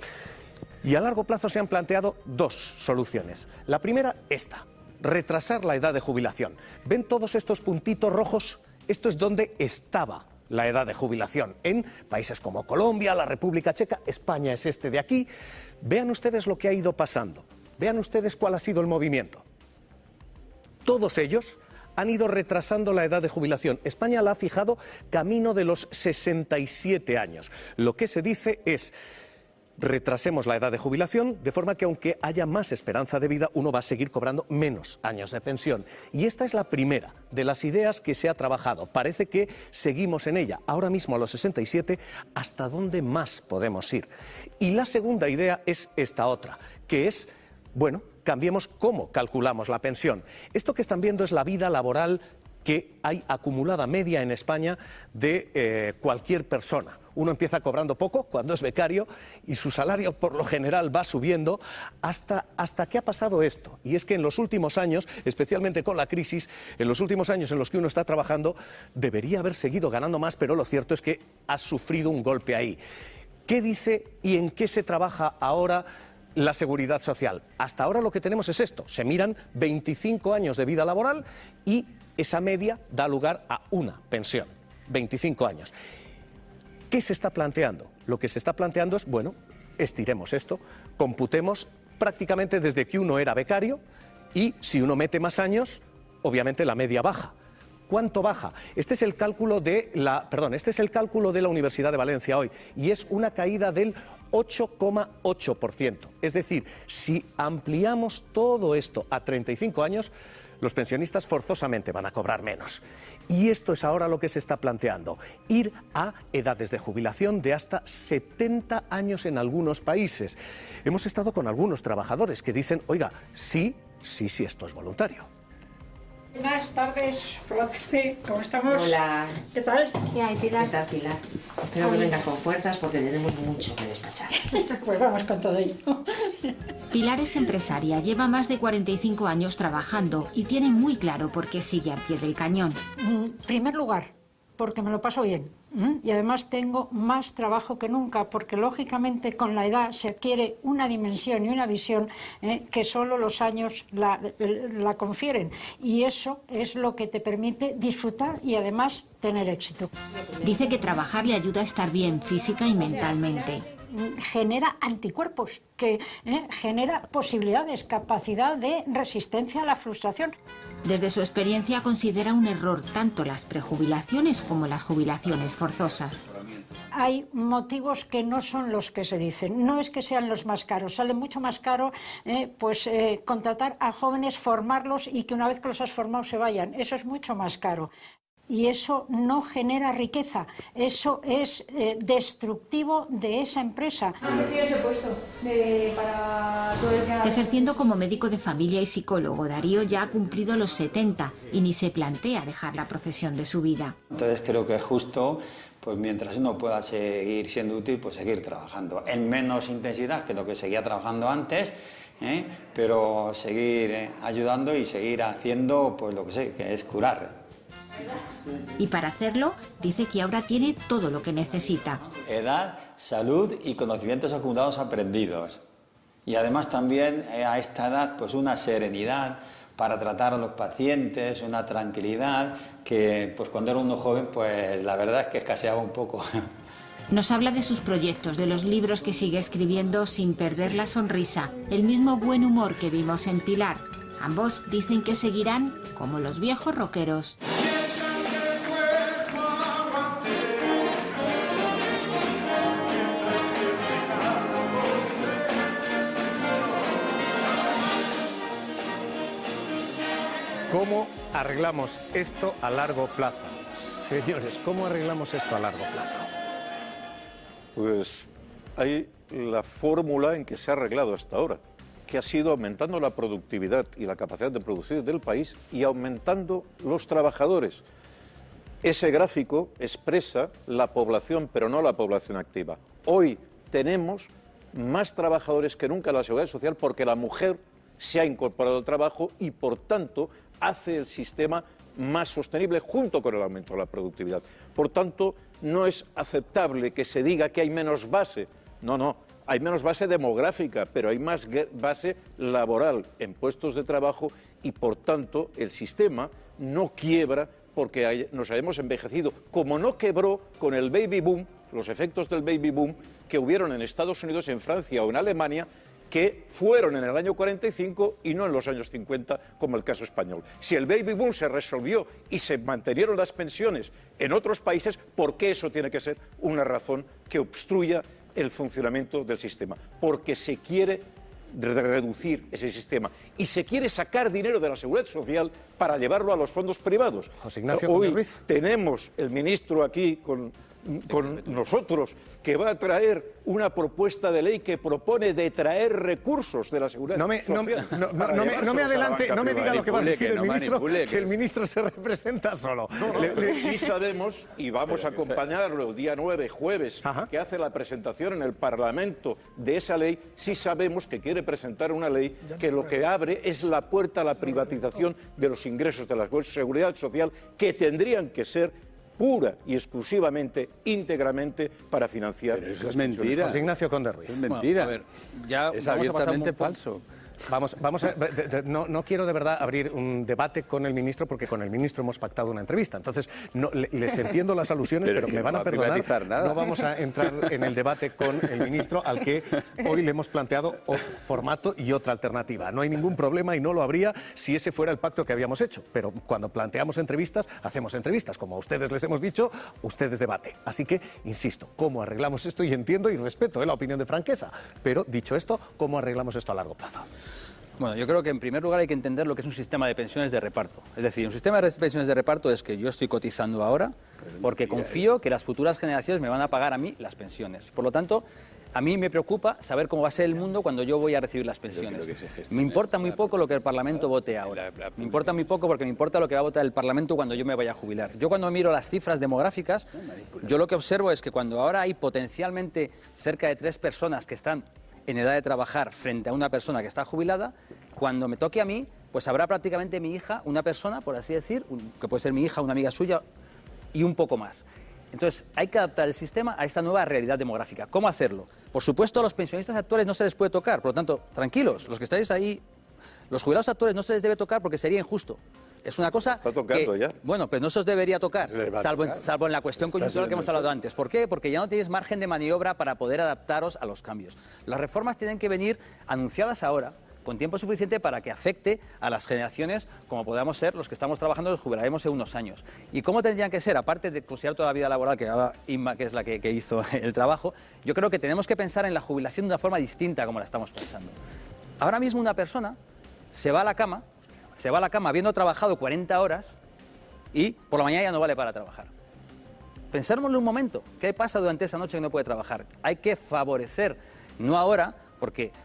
Y a largo plazo se han planteado dos soluciones. La primera, esta, retrasar la edad de jubilación. ¿Ven todos estos puntitos rojos? Esto es donde estaba la edad de jubilación. En países como Colombia, la República Checa, España es este de aquí. Vean ustedes lo que ha ido pasando. Vean ustedes cuál ha sido el movimiento. Todos ellos han ido retrasando la edad de jubilación. España la ha fijado camino de los 67 años. Lo que se dice es: retrasemos la edad de jubilación, de forma que aunque haya más esperanza de vida, uno va a seguir cobrando menos años de pensión. Y esta es la primera de las ideas que se ha trabajado. Parece que seguimos en ella. Ahora mismo a los 67, ¿hasta dónde más podemos ir? Y la segunda idea es esta otra, que es, bueno, cambiemos cómo calculamos la pensión. Esto que están viendo es la vida laboral que hay acumulada media en España de cualquier persona. Uno empieza cobrando poco cuando es becario y su salario por lo general va subiendo hasta que ha pasado esto. Y es que en los últimos años, especialmente con la crisis, en los últimos años en los que uno está trabajando, debería haber seguido ganando más, pero lo cierto es que ha sufrido un golpe ahí. ¿Qué dice y en qué se trabaja ahora la seguridad social? Hasta ahora lo que tenemos es esto: se miran 25 años de vida laboral y esa media da lugar a una pensión. 25 años. ¿Qué se está planteando? Lo que se está planteando es, bueno, estiremos esto, computemos prácticamente desde que uno era becario y si uno mete más años, obviamente la media baja. ¿Cuánto baja? Este es el cálculo de la Universidad de Valencia hoy y es una caída del 8,8%. Es decir, si ampliamos todo esto a 35 años, los pensionistas forzosamente van a cobrar menos. Y esto es ahora lo que se está planteando: ir a edades de jubilación de hasta 70 años en algunos países. Hemos estado con algunos trabajadores que dicen: oiga, sí, esto es voluntario. Buenas tardes, por la tarde, ¿cómo estamos? Hola. ¿Qué tal? ¿Qué hay, Pilar? ¿Qué tal, Pilar? Espero que vengas con fuerzas porque tenemos mucho que despachar. Pues vamos con todo ello. Pilar es empresaria, lleva más de 45 años trabajando y tiene muy claro por qué sigue al pie del cañón. En primer lugar, porque me lo paso bien. Y además tengo más trabajo que nunca, porque lógicamente con la edad se adquiere una dimensión y una visión que solo los años la confieren. Y eso es lo que te permite disfrutar y además tener éxito. Dice que trabajar le ayuda a estar bien física y mentalmente. Genera anticuerpos, que genera posibilidades, capacidad de resistencia a la frustración. Desde su experiencia considera un error tanto las prejubilaciones como las jubilaciones forzosas. Hay motivos que no son los que se dicen, no es que sean los más caros, sale mucho más caro contratar a jóvenes, formarlos y que una vez que los has formado se vayan, eso es mucho más caro. Y eso no genera riqueza, eso es destructivo de esa empresa. Ejerciendo como médico de familia y psicólogo, Darío ya ha cumplido los 70 y ni se plantea dejar la profesión de su vida. Entonces creo que es justo, pues mientras uno pueda seguir siendo útil, pues seguir trabajando en menos intensidad que lo que seguía trabajando antes, pero seguir ayudando y seguir haciendo pues lo que sé, que es curar. Y para hacerlo, dice que ahora tiene todo lo que necesita. Edad, salud y conocimientos acumulados aprendidos. Y además también a esta edad pues una serenidad para tratar a los pacientes, una tranquilidad que pues cuando era uno joven pues la verdad es que escaseaba un poco. Nos habla de sus proyectos, de los libros que sigue escribiendo sin perder la sonrisa, el mismo buen humor que vimos en Pilar. Ambos dicen que seguirán como los viejos rockeros. ¿Cómo arreglamos esto a largo plazo? Señores, ¿cómo arreglamos esto a largo plazo? Pues hay la fórmula en que se ha arreglado hasta ahora, que ha sido aumentando la productividad y la capacidad de producir del país y aumentando los trabajadores. Ese gráfico expresa la población, pero no la población activa. Hoy tenemos más trabajadores que nunca en la Seguridad Social porque la mujer se ha incorporado al trabajo y, por tanto, hace el sistema más sostenible junto con el aumento de la productividad. Por tanto, no es aceptable que se diga que hay menos base. No, hay menos base demográfica, pero hay más base laboral en puestos de trabajo y, por tanto, el sistema no quiebra porque nos hayamos envejecido, como no quebró con el baby boom, los efectos del baby boom que hubieron en Estados Unidos, en Francia o en Alemania, que fueron en el año 45 y no en los años 50, como el caso español. Si el baby boom se resolvió y se mantenieron las pensiones en otros países, ¿por qué eso tiene que ser una razón que obstruya el funcionamiento del sistema? Porque se quiere reducir ese sistema y se quiere sacar dinero de la seguridad social para llevarlo a los fondos privados. José Ignacio Hoy Ruiz. tenemos el ministro aquí con nosotros, que va a traer una propuesta de ley que propone detraer recursos de la seguridad social. No me adelante, no me diga lo que va a decir el ministro, que el ministro se representa solo. Sí sabemos, y vamos a acompañarlo el día 9, jueves, que hace la presentación en el Parlamento de esa ley, sí sabemos que quiere presentar una ley que lo que abre es la puerta a la privatización de los ingresos de la seguridad social, que tendrían que ser pura y exclusivamente, íntegramente, para financiar. Pero eso es mentira. José Ignacio Conde Ruiz. Es mentira. Bueno, a ver, es abiertamente falso. Vamos no quiero de verdad abrir un debate con el ministro, porque con el ministro hemos pactado una entrevista. Entonces, les entiendo las alusiones, pero me van a perdonar. No vamos a entrar en el debate con el ministro, al que hoy le hemos planteado otro formato y otra alternativa. No hay ningún problema y no lo habría si ese fuera el pacto que habíamos hecho. Pero cuando planteamos entrevistas, hacemos entrevistas. Como a ustedes les hemos dicho, ustedes debate. Así que, insisto, ¿cómo arreglamos esto? Y entiendo y respeto la opinión de Franquesa. Pero, dicho esto, ¿cómo arreglamos esto a largo plazo? Bueno, yo creo que en primer lugar hay que entender lo que es un sistema de pensiones de reparto. Es decir, un sistema de pensiones de reparto es que yo estoy cotizando ahora porque confío que las futuras generaciones me van a pagar a mí las pensiones. Por lo tanto, a mí me preocupa saber cómo va a ser el mundo cuando yo voy a recibir las pensiones. Me importa muy poco lo que el Parlamento vote ahora. Me importa muy poco porque me importa lo que va a votar el Parlamento cuando yo me vaya a jubilar. Yo cuando miro las cifras demográficas, yo lo que observo es que cuando ahora hay potencialmente cerca de 3 personas que están en edad de trabajar frente a una persona que está jubilada, cuando me toque a mí, pues habrá prácticamente mi hija, una persona, por así decir, que puede ser mi hija, una amiga suya, y un poco más. Entonces, hay que adaptar el sistema a esta nueva realidad demográfica. ¿Cómo hacerlo? Por supuesto, a los pensionistas actuales no se les puede tocar, por lo tanto, tranquilos, los que estáis ahí, los jubilados actuales no se les debe tocar porque sería injusto. Es una cosa está tocando ya. Bueno, pero no se os debería tocar, salvo en la cuestión coyuntural que hemos hablado antes. ¿Por qué? Porque ya no tenéis margen de maniobra para poder adaptaros a los cambios. Las reformas tienen que venir anunciadas ahora, con tiempo suficiente para que afecte a las generaciones como podamos ser los que estamos trabajando, los jubilaremos en unos años. ¿Y cómo tendrían que ser? Aparte de considerar toda la vida laboral, que ahora Inma, que es la que hizo el trabajo, yo creo que tenemos que pensar en la jubilación de una forma distinta como la estamos pensando. Ahora mismo una persona se va a la cama habiendo trabajado 40 horas y por la mañana ya no vale para trabajar. Pensémoslo un momento, ¿qué pasa durante esa noche que no puede trabajar? Hay que favorecer, no ahora,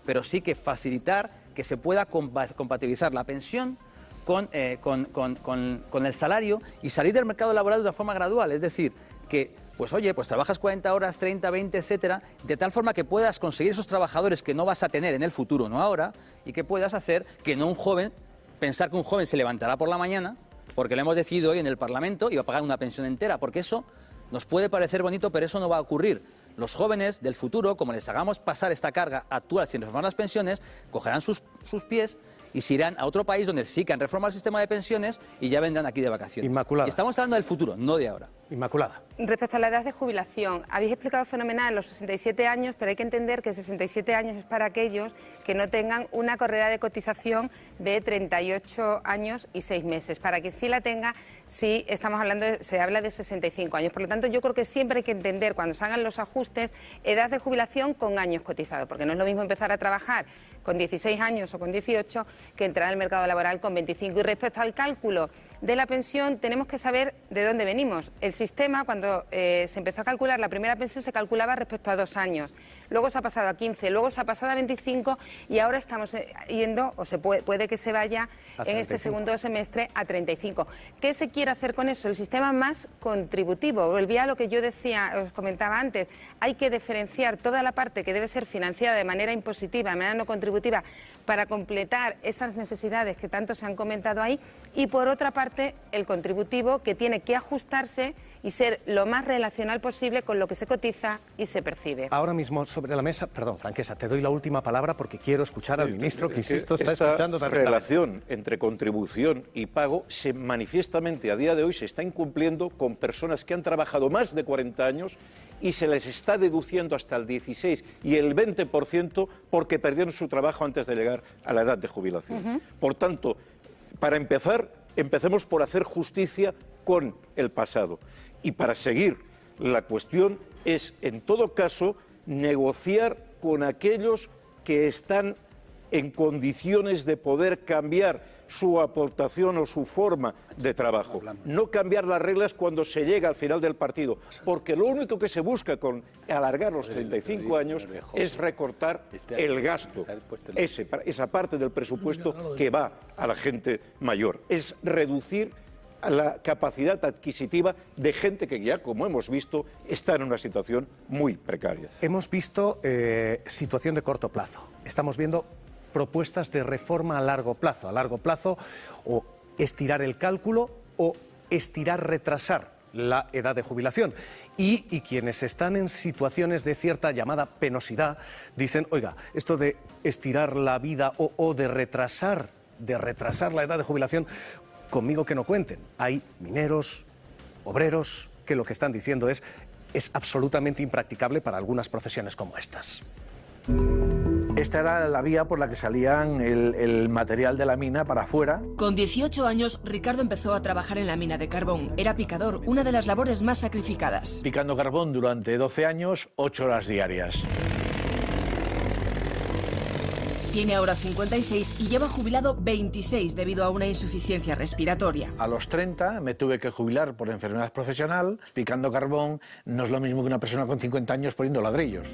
pero sí que facilitar que se pueda compatibilizar la pensión con el salario y salir del mercado laboral de una forma gradual. Es decir, que, pues oye, pues trabajas 40 horas, 30, 20, etcétera, de tal forma que puedas conseguir esos trabajadores que no vas a tener en el futuro, no ahora, y que puedas hacer que no un joven, pensar que un joven se levantará por la mañana, porque lo hemos decidido hoy en el Parlamento, y va a pagar una pensión entera, porque eso nos puede parecer bonito, pero eso no va a ocurrir. Los jóvenes del futuro, como les hagamos pasar esta carga actual sin reformar las pensiones, cogerán sus pies y se irán a otro país donde sí que han reformado el sistema de pensiones y ya vendrán aquí de vacaciones. Inmaculada. Y estamos hablando del futuro, no de ahora. Inmaculada. Respecto a la edad de jubilación, habéis explicado fenomenal los 67 años, pero hay que entender que 67 años es para aquellos que no tengan una carrera de cotización de 38 años y 6 meses. Para que sí la tenga, sí estamos hablando, se habla de 65 años. Por lo tanto, yo creo que siempre hay que entender, cuando se hagan los ajustes, edad de jubilación con años cotizados, porque no es lo mismo empezar a trabajar con 16 años o con 18 que entrar al mercado laboral con 25. Y respecto al cálculo de la pensión, tenemos que saber de dónde venimos. El sistema, cuando se empezó a calcular la primera pensión, se calculaba respecto a 2 años. Luego se ha pasado a 15, luego se ha pasado a 25 y ahora estamos yendo, o se puede que se vaya en este segundo semestre a 35. ¿Qué se quiere hacer con eso? El sistema más contributivo. Volvía a lo que yo decía, os comentaba antes. Hay que diferenciar toda la parte que debe ser financiada de manera impositiva, de manera no contributiva, para completar esas necesidades que tanto se han comentado ahí, y por otra parte el contributivo, que tiene que ajustarse y ser lo más relacional posible con lo que se cotiza y se percibe. Ahora mismo sobre la mesa, perdón, Franquesa, te doy la última palabra porque quiero escuchar al ministro, que insisto, está escuchando. Esta relación entre contribución y pago manifiestamente a día de hoy se está incumpliendo con personas que han trabajado más de 40 años y se les está deduciendo hasta el 16 y el 20% porque perdieron su trabajo antes de llegar a la edad de jubilación. Por tanto, para empezar, empecemos por hacer justicia con el pasado. Y para seguir, la cuestión es, en todo caso, negociar con aquellos que están en condiciones de poder cambiar su aportación o su forma de trabajo. No cambiar las reglas cuando se llega al final del partido, porque lo único que se busca con alargar los 35 años es recortar el gasto, esa parte del presupuesto que va a la gente mayor. Es reducir la capacidad adquisitiva de gente que ya, como hemos visto, está en una situación muy precaria. Hemos visto situación de corto plazo. Estamos viendo propuestas de reforma a largo plazo, o estirar el cálculo o retrasar la edad de jubilación. Y quienes están en situaciones de cierta llamada penosidad dicen, oiga, esto de estirar la vida o de retrasar la edad de jubilación, conmigo que no cuenten. Hay mineros, obreros, que lo que están diciendo es absolutamente impracticable para algunas profesiones como estas. Esta era la vía por la que salían el material de la mina para afuera. Con 18 años, Ricardo empezó a trabajar en la mina de carbón. Era picador, una de las labores más sacrificadas. Picando carbón durante 12 años, 8 horas diarias. Tiene ahora 56 y lleva jubilado 26 debido a una insuficiencia respiratoria. A los 30 me tuve que jubilar por enfermedad profesional. Picando carbón no es lo mismo que una persona con 50 años poniendo ladrillos.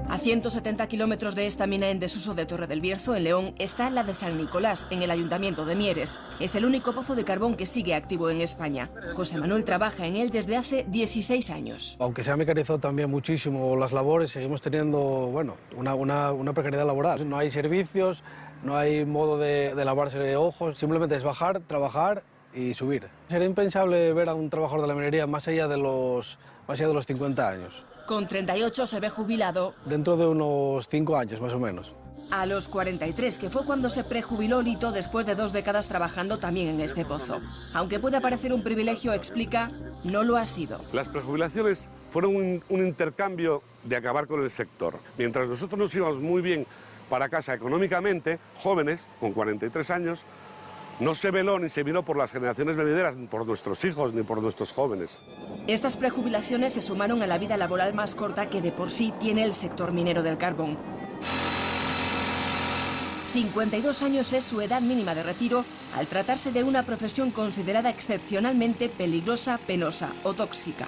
A 170 kilómetros de esta mina en desuso de Torre del Bierzo, en León, está la de San Nicolás, en el Ayuntamiento de Mieres. Es el único pozo de carbón que sigue activo en España. José Manuel trabaja en él desde hace 16 años. Aunque se ha mecanizado también muchísimo las labores, seguimos teniendo una precariedad laboral. No hay servicios, no hay modo de lavarse de ojos, simplemente es bajar, trabajar y subir. Sería impensable ver a un trabajador de la minería más allá de los 50 años. Con 38 se ve jubilado. Dentro de unos 5 años, más o menos. A los 43, que fue cuando se prejubiló Lito después de 2 décadas trabajando también en este pozo. Aunque puede parecer un privilegio, explica, no lo ha sido. Las prejubilaciones fueron un intercambio de acabar con el sector. Mientras nosotros nos íbamos muy bien para casa económicamente, jóvenes, con 43 años, no se veló ni se miró por las generaciones venideras, ni por nuestros hijos, ni por nuestros jóvenes. Estas prejubilaciones se sumaron a la vida laboral más corta que de por sí tiene el sector minero del carbón. 52 años es su edad mínima de retiro al tratarse de una profesión considerada excepcionalmente peligrosa, penosa o tóxica.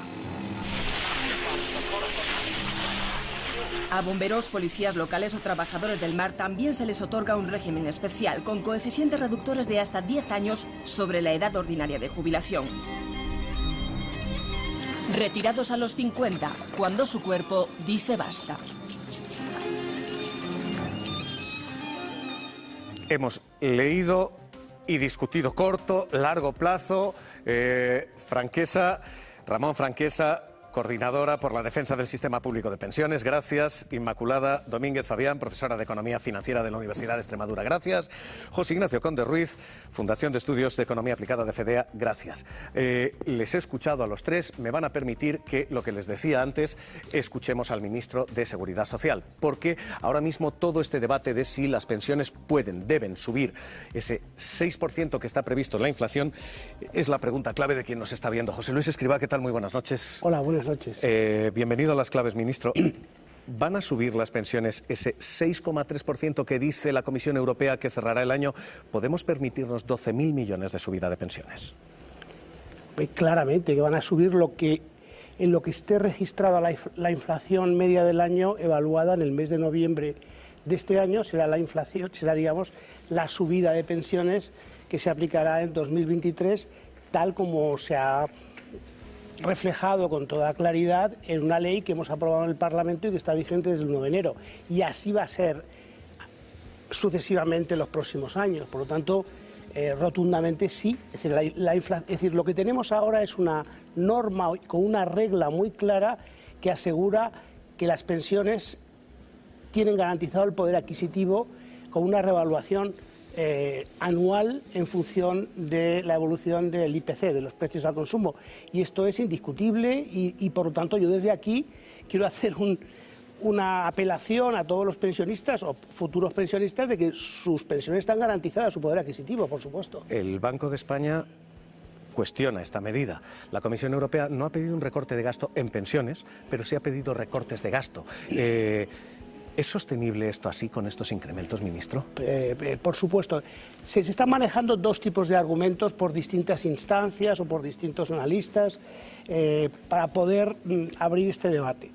A bomberos, policías locales o trabajadores del mar también se les otorga un régimen especial, con coeficientes reductores de hasta 10 años sobre la edad ordinaria de jubilación. Retirados a los 50, cuando su cuerpo dice basta. Hemos leído y discutido corto, largo plazo. Franquesa, Ramón Franquesa, coordinadora por la defensa del sistema público de pensiones. Gracias. Inmaculada Domínguez Fabián, profesora de Economía Financiera de la Universidad de Extremadura. Gracias. José Ignacio Conde Ruiz, Fundación de Estudios de Economía Aplicada de FEDEA. Gracias. Les he escuchado a los tres. Me van a permitir que, lo que les decía antes, escuchemos al ministro de Seguridad Social, porque ahora mismo todo este debate de si las pensiones deben subir ese 6% que está previsto en la inflación, es la pregunta clave de quien nos está viendo. José Luis Escrivá, ¿qué tal? Muy buenas noches. Hola, buenas noches. Bienvenido a Las Claves, ministro. ¿Van a subir las pensiones ese 6,3% que dice la Comisión Europea que cerrará el año? ¿Podemos permitirnos 12.000 millones de subida de pensiones? Claramente que van a subir en lo que esté registrada la inflación media del año evaluada en el mes de noviembre de este año. Será la inflación, digamos, la subida de pensiones que se aplicará en 2023, tal como se ha reflejado con toda claridad en una ley que hemos aprobado en el Parlamento y que está vigente desde el 9 de enero. Y así va a ser sucesivamente en los próximos años. Por lo tanto, rotundamente sí. Es decir, lo que tenemos ahora es una norma con una regla muy clara que asegura que las pensiones tienen garantizado el poder adquisitivo con una revaluación anual en función de la evolución del IPC, de los precios al consumo. Y esto es indiscutible y por lo tanto, yo desde aquí quiero hacer una apelación a todos los pensionistas o futuros pensionistas de que sus pensiones están garantizadas, su poder adquisitivo, por supuesto. El Banco de España cuestiona esta medida. La Comisión Europea no ha pedido un recorte de gasto en pensiones, pero sí ha pedido recortes de gasto. ¿Es sostenible esto así, con estos incrementos, ministro? Por supuesto. Se están manejando dos tipos de argumentos por distintas instancias o por distintos analistas para poder abrir este debate.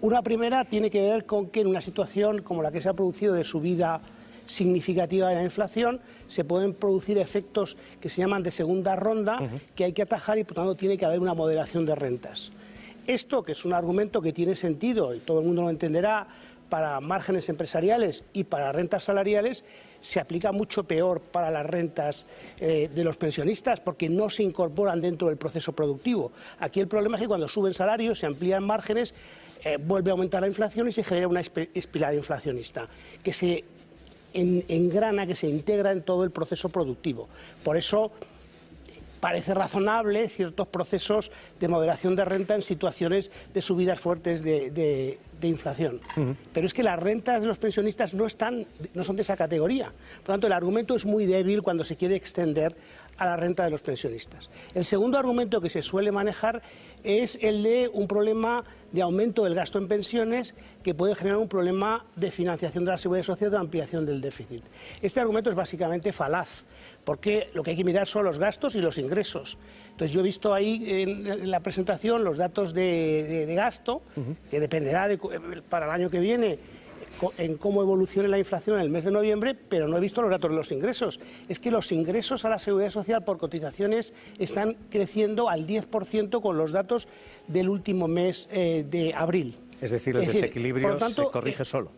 Una primera tiene que ver con que en una situación como la que se ha producido de subida significativa de la inflación, se pueden producir efectos que se llaman de segunda ronda, que hay que atajar y por tanto tiene que haber una moderación de rentas. Esto, que es un argumento que tiene sentido y todo el mundo lo entenderá, para márgenes empresariales y para rentas salariales, se aplica mucho peor para las rentas de los pensionistas porque no se incorporan dentro del proceso productivo. Aquí el problema es que cuando suben salarios, se amplían márgenes, vuelve a aumentar la inflación y se genera una espiral inflacionista que se engrana, que se integra en todo el proceso productivo. Por eso parece razonable ciertos procesos de moderación de renta en situaciones de subidas fuertes de inflación. Pero es que las rentas de los pensionistas no son de esa categoría. Por lo tanto, el argumento es muy débil cuando se quiere extender a la renta de los pensionistas. El segundo argumento que se suele manejar es el de un problema de aumento del gasto en pensiones que puede generar un problema de financiación de la seguridad social o de ampliación del déficit. Este argumento es básicamente falaz, porque lo que hay que mirar son los gastos y los ingresos. Entonces, yo he visto ahí en la presentación los datos de gasto, que dependerá para el año que viene en cómo evolucione la inflación en el mes de noviembre, pero no he visto los datos de los ingresos. Es que los ingresos a la seguridad social por cotizaciones están creciendo al 10% con los datos del último mes de abril. Es decir, el desequilibrio por tanto, se corrige solo.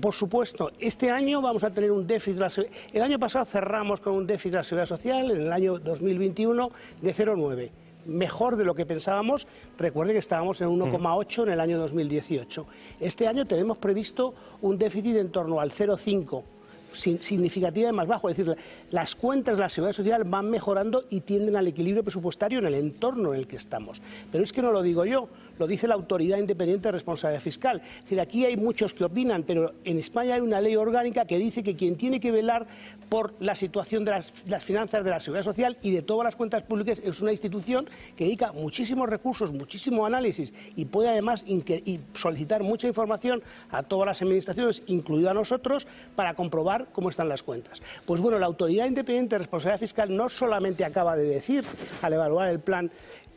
Por supuesto, este año vamos a tener un déficit. El año pasado cerramos con un déficit de la seguridad social, en el año 2021, de 0,9. Mejor de lo que pensábamos. Recuerde que estábamos en 1,8 en el año 2018. Este año tenemos previsto un déficit en torno al 0,5, significativamente más bajo. Es decir, las cuentas de la seguridad social van mejorando y tienden al equilibrio presupuestario en el entorno en el que estamos. Pero es que no lo digo yo, lo dice la Autoridad Independiente de Responsabilidad Fiscal. Es decir, aquí hay muchos que opinan, pero en España hay una ley orgánica que dice que quien tiene que velar por la situación de las finanzas de la seguridad social y de todas las cuentas públicas es una institución que dedica muchísimos recursos, muchísimo análisis y puede además solicitar mucha información a todas las administraciones, incluido a nosotros, para comprobar cómo están las cuentas. Pues bueno, la Autoridad Independiente de Responsabilidad Fiscal no solamente acaba de decir, al evaluar el plan,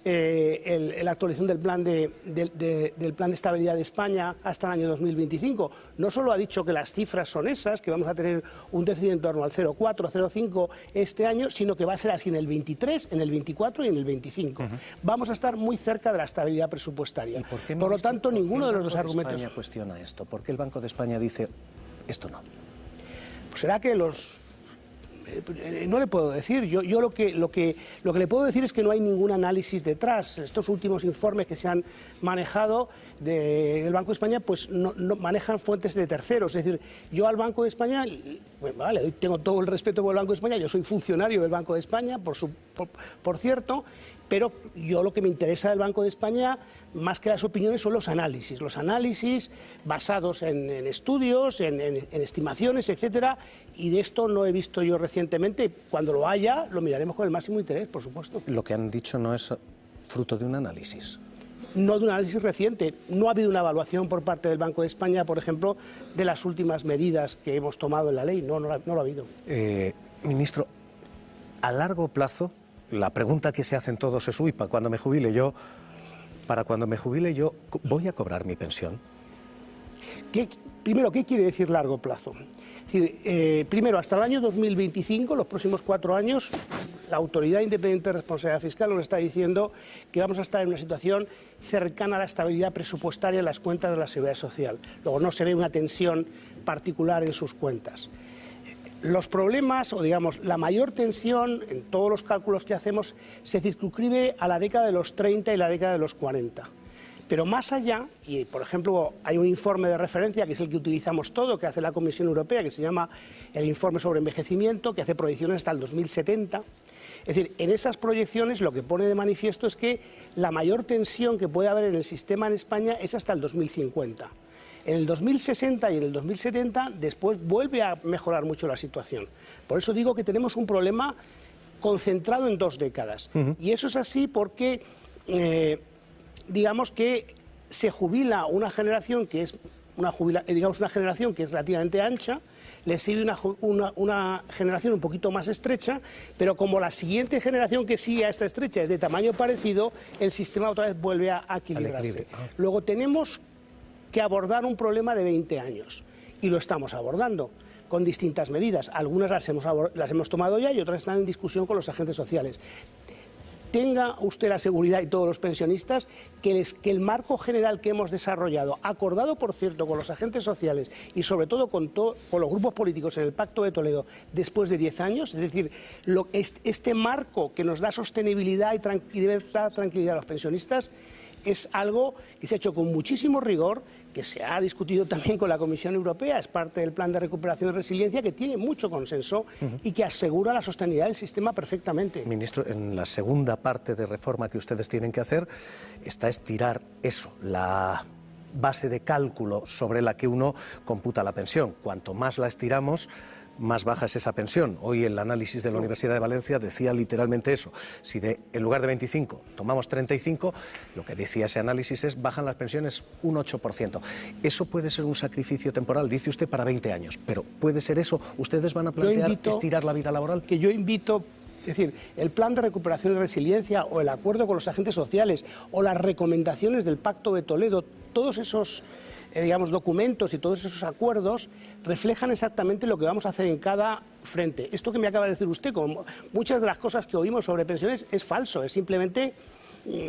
la actualización del plan del plan de estabilidad de España hasta el año 2025, no solo ha dicho que las cifras son esas, que vamos a tener un déficit en torno al 0,4, 0,5 este año, sino que va a ser así en el 23, en el 24 y en el 25. Vamos a estar muy cerca de la estabilidad presupuestaria. Por lo tanto, ninguno de los dos argumentos. ¿Por qué el Banco de España cuestiona esto? ¿Por qué el Banco de España dice esto no? Pues será que no le puedo decir. Yo lo que le puedo decir es que no hay ningún análisis detrás. Estos últimos informes que se han manejado del Banco de España pues no manejan fuentes de terceros. Es decir, yo al Banco de España, bueno, vale, tengo todo el respeto por el Banco de España, yo soy funcionario del Banco de España, por cierto, pero yo lo que me interesa del Banco de España, más que las opiniones, son los análisis basados en estudios, en estimaciones, etcétera, y de esto no he visto yo recientemente. Cuando lo haya, lo miraremos con el máximo interés, por supuesto. Lo que han dicho no es fruto de un análisis. No de un análisis reciente. No ha habido una evaluación por parte del Banco de España, por ejemplo, de las últimas medidas que hemos tomado en la ley. No lo ha habido. Ministro, a largo plazo, la pregunta que se hacen todos es, para cuando me jubile yo, ¿voy a cobrar mi pensión? Primero, ¿qué quiere decir largo plazo? Es decir, primero, hasta el año 2025, los próximos 4 años, la Autoridad Independiente de Responsabilidad Fiscal nos está diciendo que vamos a estar en una situación cercana a la estabilidad presupuestaria en las cuentas de la Seguridad Social. Luego, no se ve una tensión particular en sus cuentas. Los problemas, o digamos, la mayor tensión en todos los cálculos que hacemos se circunscribe a la década de los 30 y la década de los 40. Pero más allá, y por ejemplo hay un informe de referencia que es el que utilizamos todo, que hace la Comisión Europea, que se llama el informe sobre envejecimiento, que hace proyecciones hasta el 2070. Es decir, en esas proyecciones lo que pone de manifiesto es que la mayor tensión que puede haber en el sistema en España es hasta el 2050. En el 2060 y en el 2070 después vuelve a mejorar mucho la situación. Por eso digo que tenemos un problema concentrado en 2 décadas. Y eso es así porque digamos que se jubila una generación que es una generación que es relativamente ancha, le sigue una generación un poquito más estrecha, pero como la siguiente generación que sigue a esta estrecha es de tamaño parecido, el sistema otra vez vuelve a equilibrarse. Luego tenemos que abordar un problema de 20 años y lo estamos abordando con distintas medidas. Algunas las hemos tomado ya y otras están en discusión con los agentes sociales. Tenga usted la seguridad, y todos los pensionistas, que el marco general que hemos desarrollado, acordado por cierto con los agentes sociales y sobre todo con los grupos políticos en el Pacto de Toledo después de 10 años, es decir, este marco que nos da sostenibilidad y debe dar tranquilidad a los pensionistas, es algo que se ha hecho con muchísimo rigor, que se ha discutido también con la Comisión Europea, es parte del Plan de Recuperación y Resiliencia, que tiene mucho consenso y que asegura la sostenibilidad del sistema perfectamente. Ministro, en la segunda parte de reforma que ustedes tienen que hacer está estirar eso, la base de cálculo sobre la que uno computa la pensión. Cuanto más la estiramos, más baja es esa pensión. Hoy el análisis de la Universidad de Valencia decía literalmente eso. Si en lugar de 25 tomamos 35, lo que decía ese análisis es bajan las pensiones un 8%. Eso puede ser un sacrificio temporal, dice usted, para 20 años, pero ¿puede ser eso? ¿Ustedes van a plantear estirar la vida laboral? Que yo invito, es decir, el Plan de Recuperación y Resiliencia o el acuerdo con los agentes sociales o las recomendaciones del Pacto de Toledo, todos esos documentos y todos esos acuerdos reflejan exactamente lo que vamos a hacer en cada frente. Esto que me acaba de decir usted, como muchas de las cosas que oímos sobre pensiones, es falso, es simplemente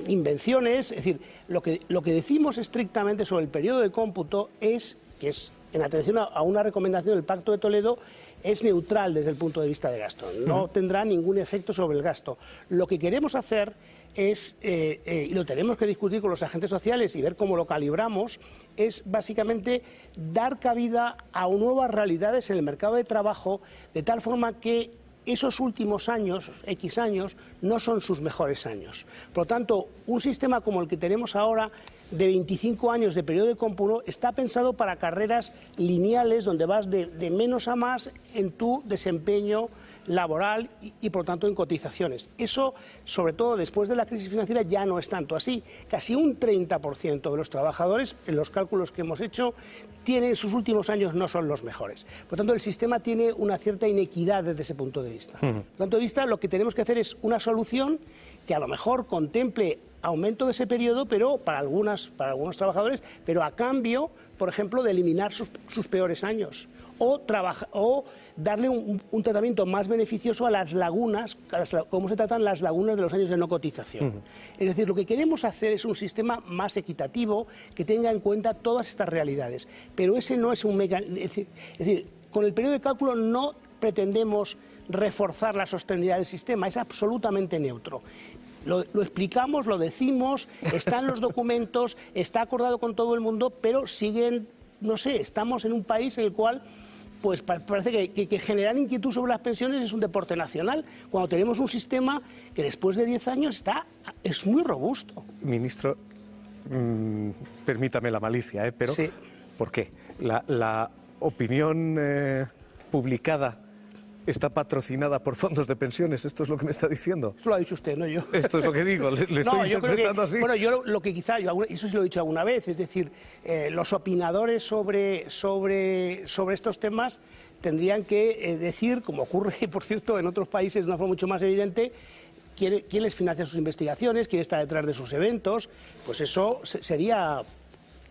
invenciones. Es decir, lo que decimos estrictamente sobre el periodo de cómputo es que es, en atención a una recomendación del Pacto de Toledo, es neutral desde el punto de vista de gasto, no tendrá ningún efecto sobre el gasto. Lo que queremos hacer es, y lo tenemos que discutir con los agentes sociales y ver cómo lo calibramos, es básicamente dar cabida a nuevas realidades en el mercado de trabajo, de tal forma que esos últimos años, X años, no son sus mejores años. Por lo tanto, un sistema como el que tenemos ahora, de 25 años de periodo de cómputo, está pensado para carreras lineales, donde vas de menos a más en tu desempeño laboral y por tanto en cotizaciones. Eso, sobre todo después de la crisis financiera, ya no es tanto así. Casi un 30% de los trabajadores, en los cálculos que hemos hecho, sus últimos años no son los mejores. Por tanto, el sistema tiene una cierta inequidad desde ese punto de vista. Desde ese punto de vista, lo que tenemos que hacer es una solución que a lo mejor contemple aumento de ese periodo, pero para algunos trabajadores, pero a cambio, por ejemplo, de eliminar sus peores años o darle un tratamiento más beneficioso a las lagunas, cómo se tratan las lagunas de los años de no cotización. Es decir, lo que queremos hacer es un sistema más equitativo que tenga en cuenta todas estas realidades, pero ese no es un mecanismo. Es decir, con el periodo de cálculo no pretendemos reforzar la sostenibilidad del sistema, es absolutamente neutro. Lo explicamos, lo decimos, está en los documentos, está acordado con todo el mundo, pero siguen, no sé, estamos en un país en el cual pues parece que generar inquietud sobre las pensiones es un deporte nacional, cuando tenemos un sistema que después de 10 años es muy robusto. Ministro, permítame la malicia, pero sí. ¿Por qué? La opinión publicada está patrocinada por fondos de pensiones, ¿esto es lo que me está diciendo? Esto lo ha dicho usted, no yo. Esto es lo que digo, le estoy interpretando así. Bueno, yo lo que quizá, eso sí lo he dicho alguna vez, es decir, los opinadores sobre estos temas tendrían que decir, como ocurre, por cierto, en otros países de una forma mucho más evidente, quién les financia sus investigaciones, quién está detrás de sus eventos, pues eso sería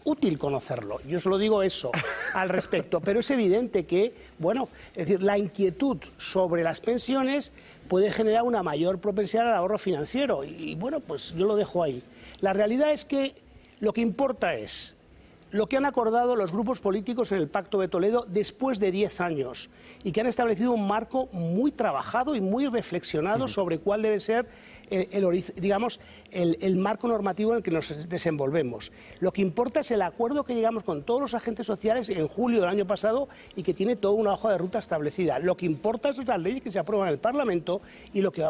útil conocerlo. Yo solo digo eso al respecto, pero es evidente que, bueno, es decir, la inquietud sobre las pensiones puede generar una mayor propensidad al ahorro financiero y bueno, pues yo lo dejo ahí. La realidad es que lo que importa es lo que han acordado los grupos políticos en el Pacto de Toledo después de 10 años y que han establecido un marco muy trabajado y muy reflexionado sobre cuál debe ser el marco normativo en el que nos desenvolvemos. Lo que importa es el acuerdo que llegamos con todos los agentes sociales en julio del año pasado y que tiene toda una hoja de ruta establecida. Lo que importa es las leyes que se aprueban en el Parlamento y lo que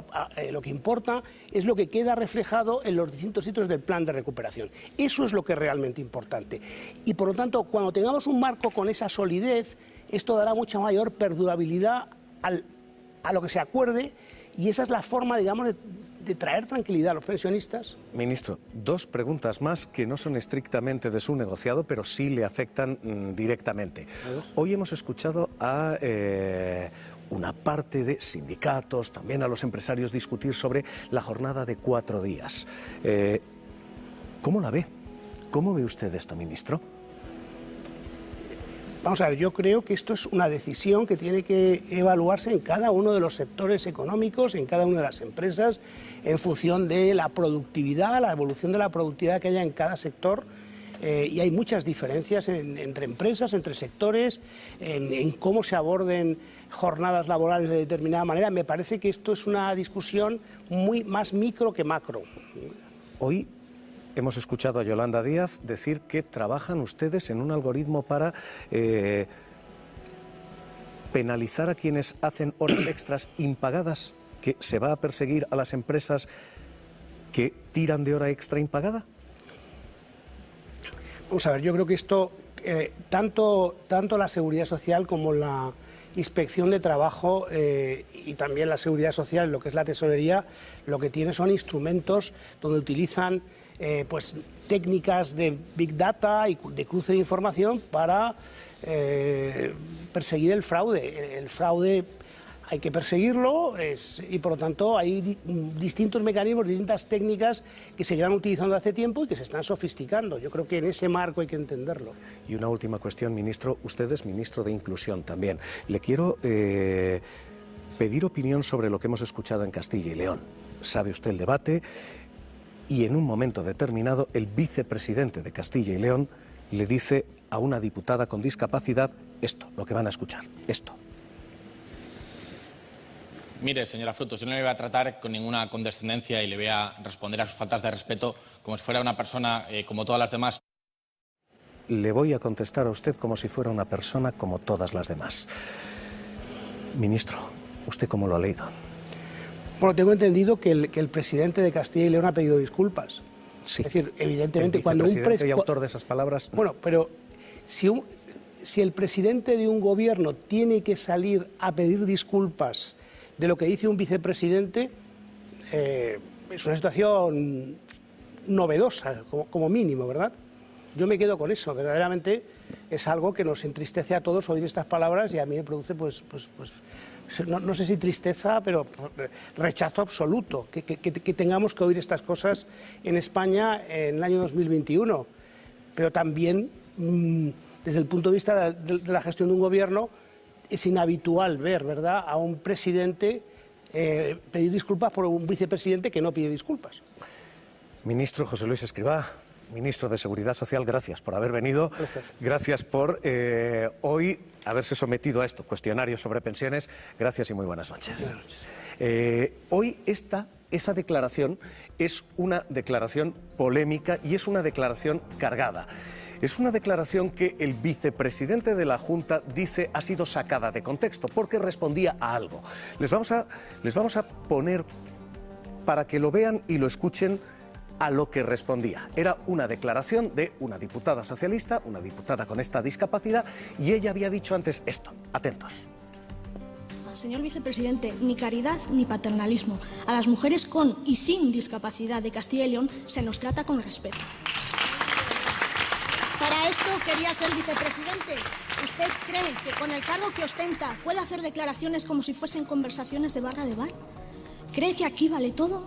importa es lo que queda reflejado en los distintos sitios del plan de recuperación. Eso es lo que es realmente importante. Y por lo tanto, cuando tengamos un marco con esa solidez, esto dará mucha mayor perdurabilidad a lo que se acuerde y esa es la forma, digamos, de traer tranquilidad a los pensionistas. Ministro, dos preguntas más que no son estrictamente de su negociado, pero sí le afectan directamente. Hoy hemos escuchado a una parte de sindicatos, también a los empresarios discutir sobre la jornada de 4 días. ¿Cómo la ve? ¿Cómo ve usted esto, ministro? Vamos a ver, yo creo que esto es una decisión que tiene que evaluarse en cada uno de los sectores económicos, en cada una de las empresas, en función de la productividad, la evolución de la productividad que haya en cada sector. Y hay muchas diferencias entre empresas, entre sectores, en cómo se aborden jornadas laborales de determinada manera. Me parece que esto es una discusión muy más micro que macro. Hoy hemos escuchado a Yolanda Díaz decir que trabajan ustedes en un algoritmo para penalizar a quienes hacen horas extras impagadas, que se va a perseguir a las empresas que tiran de hora extra impagada. Vamos a ver, yo creo que esto, tanto la Seguridad Social como la Inspección de Trabajo y también la Seguridad Social, lo que es la Tesorería, lo que tiene son instrumentos donde utilizan pues técnicas de Big Data y de cruce de información para perseguir el fraude. El fraude hay que perseguirlo y por lo tanto hay distintos mecanismos, distintas técnicas que se llevan utilizando hace tiempo y que se están sofisticando. Yo creo que en ese marco hay que entenderlo. Y una última cuestión, ministro. Usted es ministro de Inclusión también. Le quiero pedir opinión sobre lo que hemos escuchado en Castilla y León. Sabe usted el debate y en un momento determinado el vicepresidente de Castilla y León le dice a una diputada con discapacidad esto, lo que van a escuchar, esto. Mire, señora Frutos, yo no le voy a tratar con ninguna condescendencia y le voy a responder a sus faltas de respeto como si fuera una persona como todas las demás. Le voy a contestar a usted como si fuera una persona como todas las demás. Ministro, ¿usted cómo lo ha leído? Bueno, tengo entendido que el presidente de Castilla y León ha pedido disculpas. Sí. Es decir, evidentemente cuando un presidente y autor de esas palabras. Bueno, pero si el presidente de un gobierno tiene que salir a pedir disculpas de lo que dice un vicepresidente, es una situación novedosa, como mínimo, ¿verdad? Yo me quedo con eso, verdaderamente es algo que nos entristece a todos oír estas palabras y a mí me produce, no sé si tristeza, pero rechazo absoluto, que tengamos que oír estas cosas en España en el año 2021, pero también desde el punto de vista de la gestión de un gobierno, es inhabitual ver, ¿verdad?, a un presidente pedir disculpas por un vicepresidente que no pide disculpas. Ministro José Luis Escrivá, ministro de Seguridad Social, gracias por haber venido. Gracias por hoy haberse sometido a esto, cuestionario sobre pensiones. Gracias y muy buenas noches. Hoy esa declaración es una declaración polémica y es una declaración cargada. Es una declaración que el vicepresidente de la Junta dice ha sido sacada de contexto porque respondía a algo. Les vamos a poner para que lo vean y lo escuchen a lo que respondía. Era una declaración de una diputada socialista, una diputada con esta discapacidad, y ella había dicho antes esto. Atentos. Señor vicepresidente, ni caridad ni paternalismo. A las mujeres con y sin discapacidad de Castilla y León se nos trata con respeto. Para esto quería ser vicepresidente. ¿Usted cree que con el cargo que ostenta puede hacer declaraciones como si fuesen conversaciones de barra de bar? ¿Cree que aquí vale todo?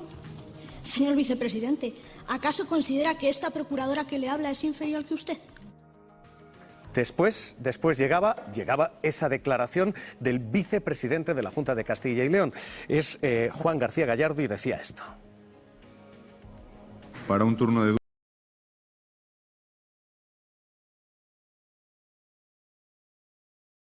Señor vicepresidente, ¿acaso considera que esta procuradora que le habla es inferior que usted? Después llegaba esa declaración del vicepresidente de la Junta de Castilla y León. Es Juan García Gallardo y decía esto. Para un turno de